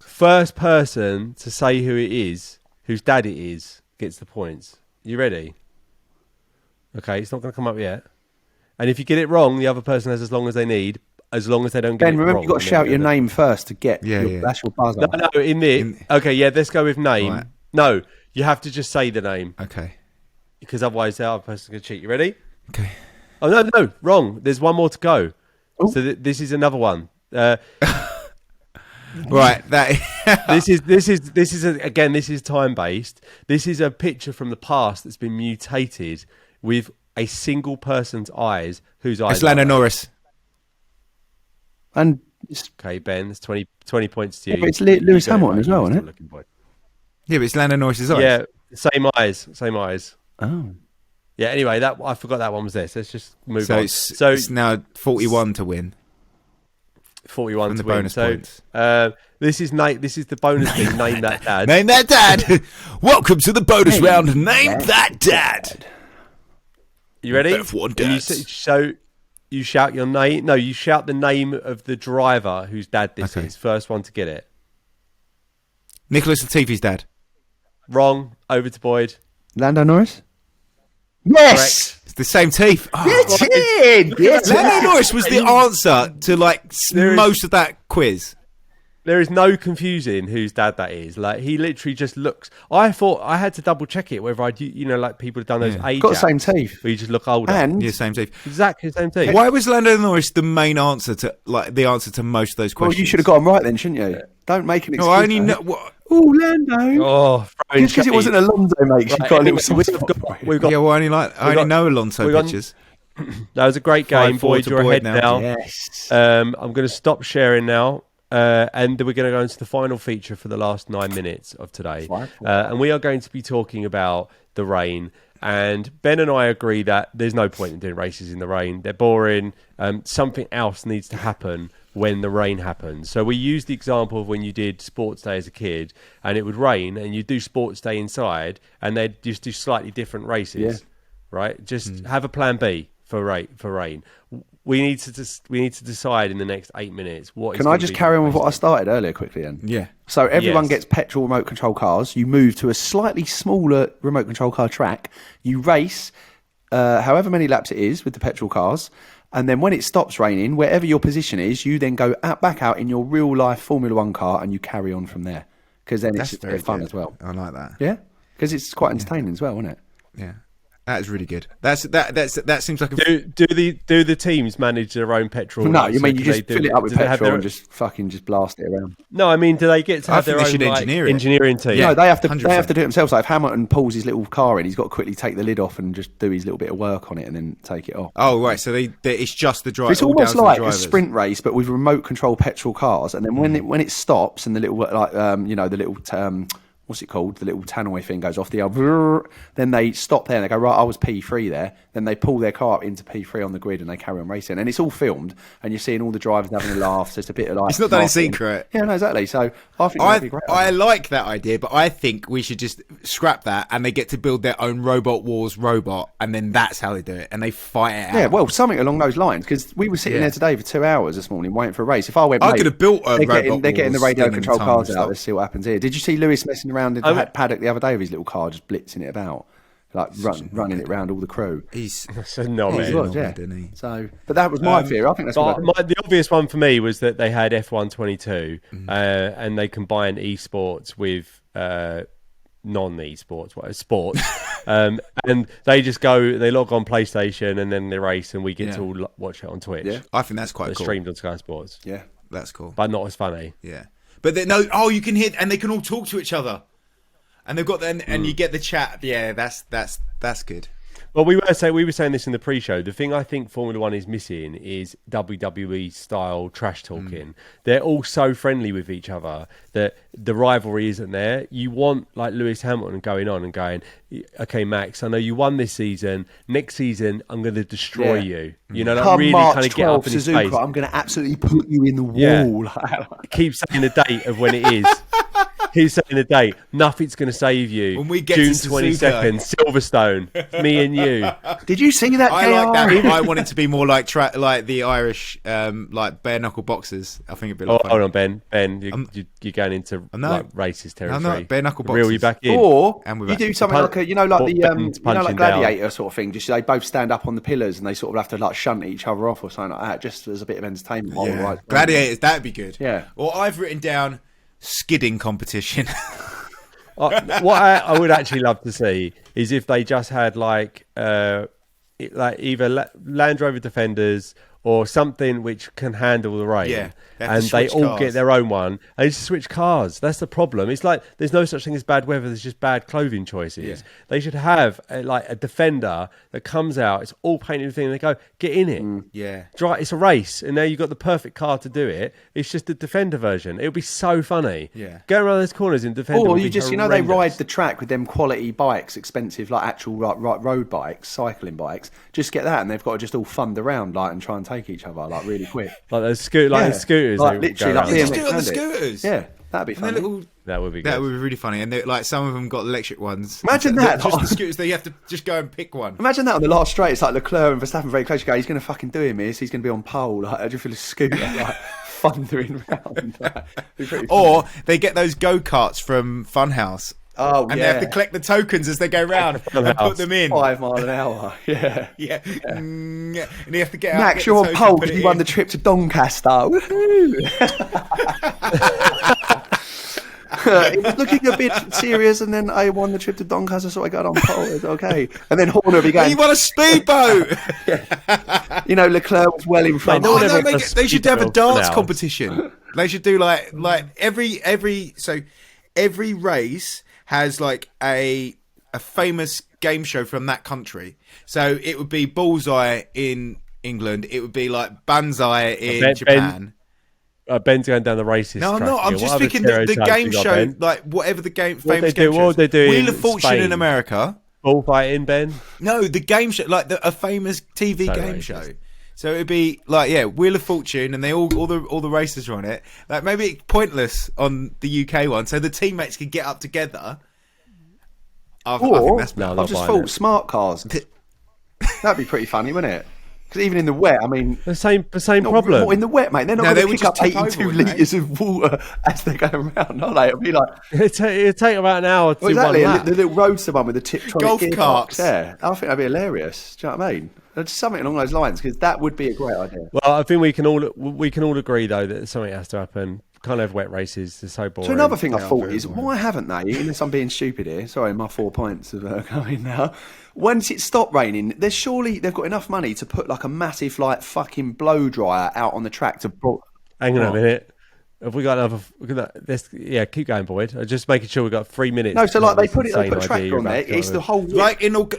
Speaker 6: First person to say who it is, whose dad it is, gets the points. You ready? Okay, it's not going to come up yet. And if you get it wrong, the other person has as long as they need, as long as they don't get
Speaker 3: Ben,
Speaker 6: it
Speaker 3: remember
Speaker 6: wrong.
Speaker 3: you've got to shout your name first to get that's your buzzer.
Speaker 6: No, okay, yeah, let's go with name.
Speaker 5: Right.
Speaker 6: No, you have to just say the name,
Speaker 5: Okay.
Speaker 6: because otherwise the other person's going to cheat. You ready?
Speaker 5: Okay.
Speaker 6: Oh, no, wrong. There's one more to go.
Speaker 3: Oh.
Speaker 6: So this is another one.
Speaker 5: Right. That.
Speaker 6: This is time based. This is a picture from the past that's been mutated with a single person's eyes. Whose eyes?
Speaker 5: It's Lando
Speaker 6: are they?
Speaker 5: Norris.
Speaker 3: And
Speaker 6: Okay, Ben, it's 20 points to you.
Speaker 3: Yeah, but it's
Speaker 6: You
Speaker 3: Lewis
Speaker 6: got it
Speaker 3: Hamilton
Speaker 6: right.
Speaker 3: as well,
Speaker 6: You're
Speaker 3: isn't
Speaker 6: still
Speaker 3: it?
Speaker 6: looking for it.
Speaker 5: Yeah, but it's Lando Norris's eyes.
Speaker 6: Yeah, same eyes.
Speaker 3: oh,
Speaker 6: Yeah. Anyway, that I forgot that one was this. Let's just move
Speaker 5: So
Speaker 6: on.
Speaker 5: it's now 41 to win
Speaker 6: 41
Speaker 5: from
Speaker 6: to
Speaker 5: the
Speaker 6: win.
Speaker 5: bonus
Speaker 6: So
Speaker 5: points.
Speaker 6: this is the bonus thing. Name that dad.
Speaker 5: Name that dad. Welcome to the bonus round. Name that dad.
Speaker 6: You ready?
Speaker 5: F1
Speaker 6: And you
Speaker 5: dads.
Speaker 6: so you shout your name. No, you shout the name of the driver whose dad this
Speaker 5: Okay.
Speaker 6: is. First one to get it.
Speaker 5: Nicholas Latifi's dad.
Speaker 6: Wrong. Over to Boyd.
Speaker 3: Lando Norris. Yes,
Speaker 5: It's the same teeth. Oh,
Speaker 3: it's in. Yes,
Speaker 5: Lando Norris was the answer to
Speaker 6: There is-
Speaker 5: most of that quiz.
Speaker 6: There is no confusing whose dad that is. Like, he literally just looks. I thought I had to double check it whether like people have done those age
Speaker 3: got the same
Speaker 6: apps
Speaker 3: teeth.
Speaker 6: where you just look older.
Speaker 3: And
Speaker 5: Yeah, same teeth.
Speaker 6: exactly the same thing.
Speaker 5: Why was Lando Norris the main answer to the answer to most of those
Speaker 3: well,
Speaker 5: questions?
Speaker 3: you should have got him right then, shouldn't you? Don't make an excuse.
Speaker 5: No, I only
Speaker 3: though.
Speaker 5: know. What,
Speaker 3: Oh, Lando.
Speaker 6: Oh, throwing
Speaker 3: Just because it
Speaker 6: shade.
Speaker 3: wasn't Alonso, mate. You've
Speaker 6: Right,
Speaker 3: got a
Speaker 6: anyway,
Speaker 3: little soft spot.
Speaker 6: we've got
Speaker 5: yeah, well, I only know Alonso
Speaker 6: we got-
Speaker 5: pictures.
Speaker 6: that was a great game,
Speaker 5: 5-4
Speaker 6: Boyd.
Speaker 5: to
Speaker 6: You're
Speaker 5: Boyd
Speaker 6: ahead
Speaker 5: now.
Speaker 6: now.
Speaker 3: Yes.
Speaker 6: I'm going to stop sharing now, and we're going to go into the final feature for the last 9 minutes of today. And we are going to be talking about the rain. And Ben and I agree that there's no point in doing races in the rain. They're boring. Something else needs to happen when the rain happens. So we used the example of when you did sports day as a kid and it would rain and you do sports day inside and they'd just do slightly different races.
Speaker 3: Yeah.
Speaker 6: Right? Just have a plan B for rain. We need to decide in the next 8 minutes what is
Speaker 3: Can I
Speaker 6: gonna
Speaker 3: just
Speaker 6: be
Speaker 3: carry
Speaker 6: the
Speaker 3: on with what I
Speaker 6: race.
Speaker 3: started earlier quickly then?
Speaker 5: Yeah.
Speaker 3: So everyone
Speaker 6: Yes.
Speaker 3: gets petrol remote control cars. You move to a slightly smaller remote control car track. You race however many laps it is with the petrol cars. And then when it stops raining, wherever your position is, you then go back out in your real life Formula One car and you carry on from there. Because then
Speaker 5: That's
Speaker 3: it's
Speaker 5: very
Speaker 3: fun
Speaker 5: good.
Speaker 3: as well.
Speaker 5: I like that.
Speaker 3: Yeah? Because it's quite entertaining as well, isn't it?
Speaker 5: Yeah. That is really good. That seems like a
Speaker 6: Do the teams manage their own petrol?
Speaker 3: No,
Speaker 6: like,
Speaker 3: you
Speaker 6: so
Speaker 3: mean you
Speaker 6: do
Speaker 3: just
Speaker 6: they
Speaker 3: fill it up with
Speaker 6: do they have
Speaker 3: petrol
Speaker 6: their-
Speaker 3: and just fucking just blast it around?
Speaker 6: No, I mean, do they get to
Speaker 5: I
Speaker 6: have
Speaker 5: think
Speaker 6: their
Speaker 5: they
Speaker 6: own
Speaker 5: should
Speaker 6: like,
Speaker 5: engineer it.
Speaker 6: engineering team?
Speaker 5: Yeah.
Speaker 3: No, they have to
Speaker 5: 100%.
Speaker 3: do it themselves. Like if Hamilton pulls his little car in, he's got to quickly take the lid off and just do his little bit of work on it and then take it off.
Speaker 5: Oh right, so it's just the driver.
Speaker 3: It's almost like a sprint race, but with remote control petrol cars. And then when it stops and the little the little what's it called? The little tannoy thing goes off then they stop there and they go, right, I was P3 there. Then they pull their car up into P3 on the grid and they carry on racing. And it's all filmed and you're seeing all the drivers having a laugh. So it's a bit of like
Speaker 5: It's not done in
Speaker 3: marketing.
Speaker 5: secret.
Speaker 3: Yeah, no, exactly. So I think that'd be great.
Speaker 5: I like that idea, but I think we should just scrap that and they get to build their own Robot Wars robot, and then that's how they do it, and they fight it out.
Speaker 3: Yeah, well, something along those lines, because we were sitting there today for 2 hours this morning waiting for a race. If I went,
Speaker 5: I
Speaker 3: mate,
Speaker 5: could have built a
Speaker 3: they're
Speaker 5: Robot
Speaker 3: getting the
Speaker 5: Wars
Speaker 3: radio
Speaker 5: thing in
Speaker 3: control
Speaker 5: time
Speaker 3: cars
Speaker 5: and
Speaker 3: out.
Speaker 5: stuff.
Speaker 3: Let's see what happens here. Did you see Lewis messing around in the paddock the other day with his little car, just blitzing it about, like running it round all the crew?
Speaker 5: He's
Speaker 6: So no,
Speaker 3: He
Speaker 6: man.
Speaker 3: was, yeah.
Speaker 5: didn't he?
Speaker 3: So, but that was my fear. I think that's what.
Speaker 6: The obvious one for me was that they had F122 and they combined esports with non-esports, sports, and they just they log on PlayStation and then they race, and we get to all watch it on Twitch.
Speaker 3: Yeah.
Speaker 5: I think that's quite
Speaker 6: It's
Speaker 5: cool.
Speaker 6: streamed on Sky Sports,
Speaker 3: Yeah.
Speaker 5: That's cool.
Speaker 6: but not as funny.
Speaker 5: Yeah, but no. Oh, you can hear, and they can all talk to each other. And they've got and you get the chat. Yeah, that's good.
Speaker 6: Well, we were saying this in the pre-show. The thing I think Formula One is missing is WWE style trash talking. They're all so friendly with each other that the rivalry isn't there. You want like Lewis Hamilton going on and going, okay, Max, I know you won this season. Next season, I'm going to destroy you. You know, like
Speaker 3: Come
Speaker 6: really
Speaker 3: March
Speaker 6: kind of get up in his
Speaker 3: Suzuka,
Speaker 6: face.
Speaker 3: I'm going to absolutely put you in the wall.
Speaker 6: Yeah. Keep saying the date of when it is. He's saying the date. Nothing's going to save you.
Speaker 5: When we get
Speaker 6: June
Speaker 5: to
Speaker 6: 22nd, Silverstone. Me and you.
Speaker 3: Did you see that?
Speaker 5: I like
Speaker 3: KR?
Speaker 5: that. I want it to be more like the Irish, like bare knuckle boxers. I think it'd be like.
Speaker 6: Oh, hold on, Ben. You're going into
Speaker 5: no.
Speaker 6: like racist territory.
Speaker 5: No, bare knuckle
Speaker 6: Reel
Speaker 5: boxers.
Speaker 6: you back in.
Speaker 3: Or
Speaker 5: And we're
Speaker 3: you
Speaker 5: back.
Speaker 3: do something
Speaker 6: Punch-
Speaker 3: like
Speaker 6: Ben's punching
Speaker 3: like Gladiator sort of thing. Just they both stand up on the pillars and they sort of have to like shunt each other off or something like that, just as a bit of entertainment.
Speaker 5: Yeah.
Speaker 3: Right.
Speaker 5: Gladiators, that'd be good.
Speaker 3: Yeah.
Speaker 5: Or I've written down skidding competition.
Speaker 6: What I would actually love to see is if they just had like either Land Rover Defenders or something which can handle the rain.
Speaker 5: Yeah, they have to
Speaker 6: and they
Speaker 5: switch
Speaker 6: all
Speaker 5: cars.
Speaker 6: get their own one. And just switch cars. That's the problem. It's like there's no such thing as bad weather. There's just bad clothing choices.
Speaker 5: Yeah.
Speaker 6: They should have a Defender that comes out. It's all painted thing. And they go, get in it.
Speaker 5: Yeah.
Speaker 6: It's a race, and now you've got the perfect car to do it. It's just the Defender version. It would be so funny.
Speaker 5: Yeah.
Speaker 6: Going around those corners in Defender.
Speaker 3: Or
Speaker 6: would
Speaker 3: you
Speaker 6: be
Speaker 3: just, they
Speaker 6: horrendous.
Speaker 3: ride the track with them quality bikes, expensive, like actual road bikes, cycling bikes. Just get that, and they've got to just all fund around, like, and try and take each other, like, really quick.
Speaker 6: Like those scooters.
Speaker 3: Like,
Speaker 6: they
Speaker 3: literally,
Speaker 6: go
Speaker 3: like
Speaker 6: around.
Speaker 5: Just
Speaker 3: BMX
Speaker 5: do it on the
Speaker 3: Bandit.
Speaker 5: scooters.
Speaker 3: Yeah, that'd be
Speaker 5: And they're
Speaker 3: funny.
Speaker 5: little.
Speaker 6: That would be good.
Speaker 5: That would be really funny. And like some of them got electric ones.
Speaker 3: Imagine
Speaker 5: So
Speaker 3: that.
Speaker 5: Just the scooters, they have to just go and pick one.
Speaker 3: Imagine that on the last straight. It's like Leclerc and Verstappen very close. You go, he's going to fucking do him, he's going to be on pole. Like, I just feel a scooter, like, thundering around. Like, it'd be pretty
Speaker 5: Or
Speaker 3: funny.
Speaker 5: they get those go-karts from Funhouse.
Speaker 3: Oh,
Speaker 5: And
Speaker 3: yeah.
Speaker 5: they have to collect the tokens as they go round and put them in.
Speaker 3: 5 mile an hour. Yeah.
Speaker 5: Yeah. And you have to get out.
Speaker 3: Max,
Speaker 5: get
Speaker 3: you're
Speaker 5: the
Speaker 3: on
Speaker 5: token,
Speaker 3: pole
Speaker 5: put
Speaker 3: because
Speaker 5: it
Speaker 3: you won
Speaker 5: in.
Speaker 3: the trip to Doncaster. Woohoo! It was looking a bit serious, and then I won the trip to Doncaster, so I got on pole. It's okay. And then Horner began.
Speaker 5: And you won a speedboat.
Speaker 3: Leclerc was well in front.
Speaker 6: no one
Speaker 5: Oh, no,
Speaker 6: ever
Speaker 5: they should have a
Speaker 6: speedboat
Speaker 5: dance
Speaker 6: now.
Speaker 5: competition. They should do like every race has like a famous game show from that country. So it would be Bullseye in England. It would be like Banzai in Japan.
Speaker 6: Ben's going down the racist
Speaker 5: No, I'm
Speaker 6: track
Speaker 5: not. I'm
Speaker 6: here.
Speaker 5: just
Speaker 6: What other
Speaker 5: thinking the
Speaker 6: stereotypes
Speaker 5: game
Speaker 6: you got,
Speaker 5: show,
Speaker 6: Ben?
Speaker 5: like whatever the game,
Speaker 6: What
Speaker 5: famous
Speaker 6: they do-
Speaker 5: game
Speaker 6: what
Speaker 5: shows.
Speaker 6: would they do
Speaker 5: Wheel
Speaker 6: in
Speaker 5: of Fortune
Speaker 6: Spain?
Speaker 5: in America.
Speaker 6: Bullfighting, Ben.
Speaker 5: No, the game show, like a famous TV
Speaker 6: So
Speaker 5: game
Speaker 6: racist.
Speaker 5: show. So it'd be like, Wheel of Fortune, and they all the racers are on it. Like maybe it's pointless on the UK one, so the teammates could get up together. I think
Speaker 3: Or
Speaker 5: that's
Speaker 6: No,
Speaker 3: I
Speaker 6: not
Speaker 3: just
Speaker 6: buying
Speaker 3: thought
Speaker 6: it.
Speaker 3: smart cars. That'd be pretty funny, wouldn't it? Because even in the wet, I mean,
Speaker 6: The same
Speaker 3: not
Speaker 6: problem.
Speaker 3: in the wet, mate. They're not
Speaker 5: No, they
Speaker 3: going to
Speaker 5: would
Speaker 3: pick up
Speaker 5: just tip over,
Speaker 3: 82
Speaker 5: wouldn't they?
Speaker 3: litres of water as they go around, are they? It'll be like,
Speaker 6: It'd take about an hour to
Speaker 3: well, exactly,
Speaker 6: one lap.
Speaker 3: the little roadster one with the Tiptronic
Speaker 5: Golf
Speaker 3: gearbox.
Speaker 5: carts.
Speaker 3: Yeah, I think that'd be hilarious. Do you know what I mean? Just something along those lines, because that would be a great idea.
Speaker 6: Well, I think we can all agree though that something has to happen. Can't have wet races. They're so boring.
Speaker 3: So another thing I
Speaker 5: They are
Speaker 3: thought
Speaker 5: very
Speaker 3: is,
Speaker 5: boring.
Speaker 3: why haven't they, unless I'm being stupid here, sorry, my 4 points of going now, once it stopped raining, they've got enough money to put like a massive like fucking blow dryer out on the track to...
Speaker 6: Hang on a minute. Have we got another? Keep going, Boyd. I'm just making sure we've got 3 minutes.
Speaker 3: No, so like they put a
Speaker 6: Insane idea
Speaker 3: tractor
Speaker 6: you're
Speaker 3: on there,
Speaker 6: about to
Speaker 3: it's
Speaker 6: go
Speaker 3: the
Speaker 6: with.
Speaker 3: whole...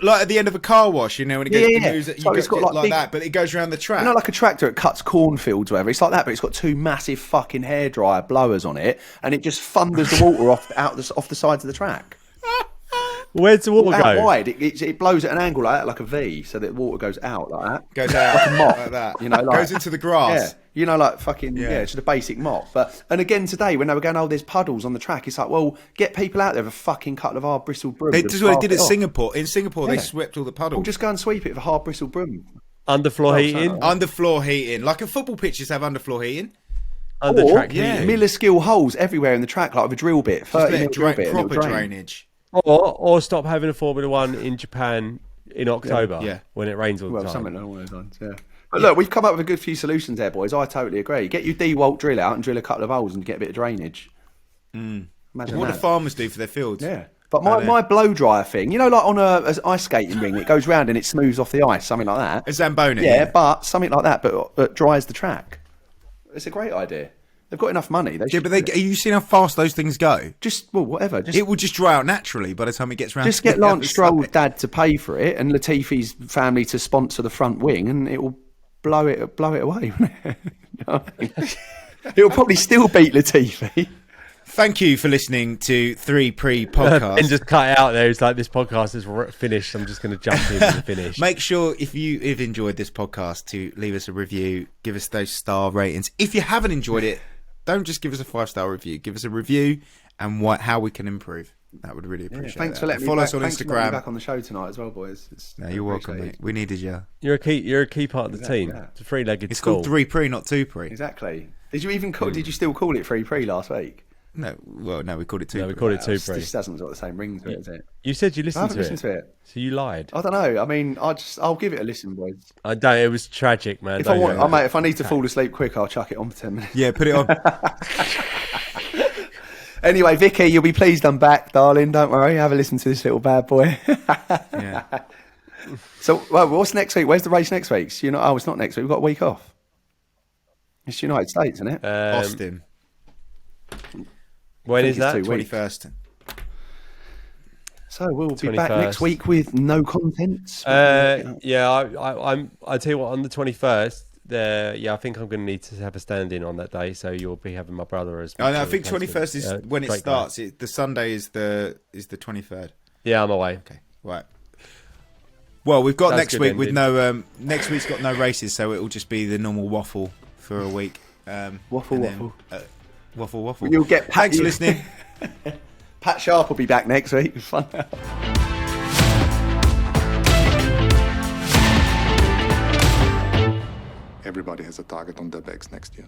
Speaker 5: like at the end of a car wash, when it goes,
Speaker 3: Yeah.
Speaker 5: it moves,
Speaker 3: So it's got like big-
Speaker 5: that, but it goes around the track.
Speaker 3: You know, like a tractor, it cuts cornfields or whatever. It's like that, but it's got 2 massive fucking hairdryer blowers on it, and it just thunders the water off the sides of the track.
Speaker 6: Where's the water
Speaker 3: Out
Speaker 6: go?
Speaker 3: wide, it blows at an angle like that, like a V, so that water goes out like that.
Speaker 5: goes out
Speaker 3: like a mop,
Speaker 5: like that.
Speaker 3: You know, like,
Speaker 5: goes into the grass.
Speaker 3: Yeah, like fucking
Speaker 5: Yeah.
Speaker 3: it's just a basic mop. And again today when they were going, there's puddles on the track. It's like, well, get people out there with a fucking couple of hard bristled brooms.
Speaker 5: This is what they did at
Speaker 3: Singapore.
Speaker 5: Singapore. In Singapore, they
Speaker 3: Yeah.
Speaker 5: swept all the
Speaker 3: Well,
Speaker 5: puddles.
Speaker 3: just go and sweep it with a hard bristled broom.
Speaker 6: Underfloor heating.
Speaker 5: Underfloor heating, like a football pitches have underfloor heating.
Speaker 6: Under
Speaker 3: Or
Speaker 6: track
Speaker 5: yeah.
Speaker 6: heating.
Speaker 3: Miller skill holes everywhere in the track, like with a drill bit,
Speaker 5: Just
Speaker 3: 30
Speaker 5: let
Speaker 3: mil
Speaker 5: it
Speaker 3: drill
Speaker 5: drain,
Speaker 3: bit, and it'll
Speaker 5: proper
Speaker 3: drain.
Speaker 5: drainage.
Speaker 6: Or stop having a Formula One in Japan in October
Speaker 5: Yeah.
Speaker 6: when it rains all the
Speaker 3: Well,
Speaker 6: time.
Speaker 3: something along those lines, yeah. But look, we've come up with a good few solutions there, boys. I totally agree. Get your DeWalt drill out and drill a couple of holes and get a bit of drainage. Imagine
Speaker 5: What
Speaker 3: that.
Speaker 5: do farmers do for their fields?
Speaker 3: Yeah. But my blow dryer thing, like on a ice skating ring, it goes round and it smooths off the ice, something like that.
Speaker 5: A Zamboni.
Speaker 3: Yeah, but something like that, but dries the track. It's a great idea. They've got enough money.
Speaker 5: Yeah, but you seen how fast those things go?
Speaker 3: Whatever.
Speaker 5: It will just dry out naturally by the time it gets round.
Speaker 3: Just get Lance Stroll's dad to pay for it, and Latifi's family to sponsor the front wing, and it will blow it away. Won't it? You know what I mean? It'll probably still beat Latifi.
Speaker 5: Thank you for listening to 3 Pre-podcast.
Speaker 6: And just cut it out there. It's like, this podcast is finished. I'm just going to jump in and finish.
Speaker 5: Make sure, if you've enjoyed this podcast, to leave us a review. Give us those star ratings. If you haven't enjoyed it, don't just give us a 5-star review. Give us a review and how we can improve. That would really appreciate it.
Speaker 3: Thanks for letting me
Speaker 5: follow
Speaker 3: back.
Speaker 5: us on
Speaker 3: Thanks for letting me
Speaker 5: Instagram.
Speaker 3: back on the show tonight as well, boys.
Speaker 5: No, you're welcome, mate. We needed you.
Speaker 6: You're a key part of the team.
Speaker 3: Yeah.
Speaker 6: It's a three-legged
Speaker 5: It's
Speaker 6: stool.
Speaker 5: called 3 Pre, not 2 Pre.
Speaker 3: Exactly. Did you still call it 3 Pre last week?
Speaker 5: No, we called it 2
Speaker 6: No,
Speaker 5: Pre.
Speaker 6: we called it 2 Pre.
Speaker 3: This hasn't got the same ring to it, is it?
Speaker 6: You said you
Speaker 3: I
Speaker 6: listened
Speaker 3: haven't
Speaker 6: to
Speaker 3: listened to it.
Speaker 6: So you lied.
Speaker 3: I don't know. I mean, I'll give it a listen, boys.
Speaker 6: I don't. It was tragic, man.
Speaker 3: If I need to fall asleep quick, I'll chuck it on for 10 minutes.
Speaker 5: Yeah, put it on.
Speaker 3: Anyway, Vicky, you'll be pleased I'm back, darling. Don't worry. Have a listen to this little bad boy.
Speaker 5: Yeah.
Speaker 3: So, what's next week? Where's the race next week? It's not next week. We've got a week off. It's United States, isn't it?
Speaker 5: Austin.
Speaker 6: When is
Speaker 3: it's
Speaker 6: that?
Speaker 3: 2 weeks.
Speaker 5: 21st.
Speaker 3: So we'll be
Speaker 6: 21st.
Speaker 3: back next week with no content.
Speaker 6: Yeah, I tell you what, on the 21st, I think I'm going to need to have a stand-in on that day, so you'll be having my brother as.
Speaker 5: I think 21st is when it starts. The Sunday is the 23rd.
Speaker 6: Yeah, I'm away.
Speaker 5: Okay, right. Well, we've got
Speaker 6: That's
Speaker 5: next
Speaker 6: good
Speaker 5: week
Speaker 6: ending.
Speaker 5: with no. Next week's got no races, so it will just be the normal waffle for a week.
Speaker 3: Waffle.
Speaker 5: Waffle.
Speaker 3: You'll get
Speaker 5: Thanks for listening.
Speaker 3: Pat Sharp will be back next week. Fun.
Speaker 7: Everybody has a target on their backs next year.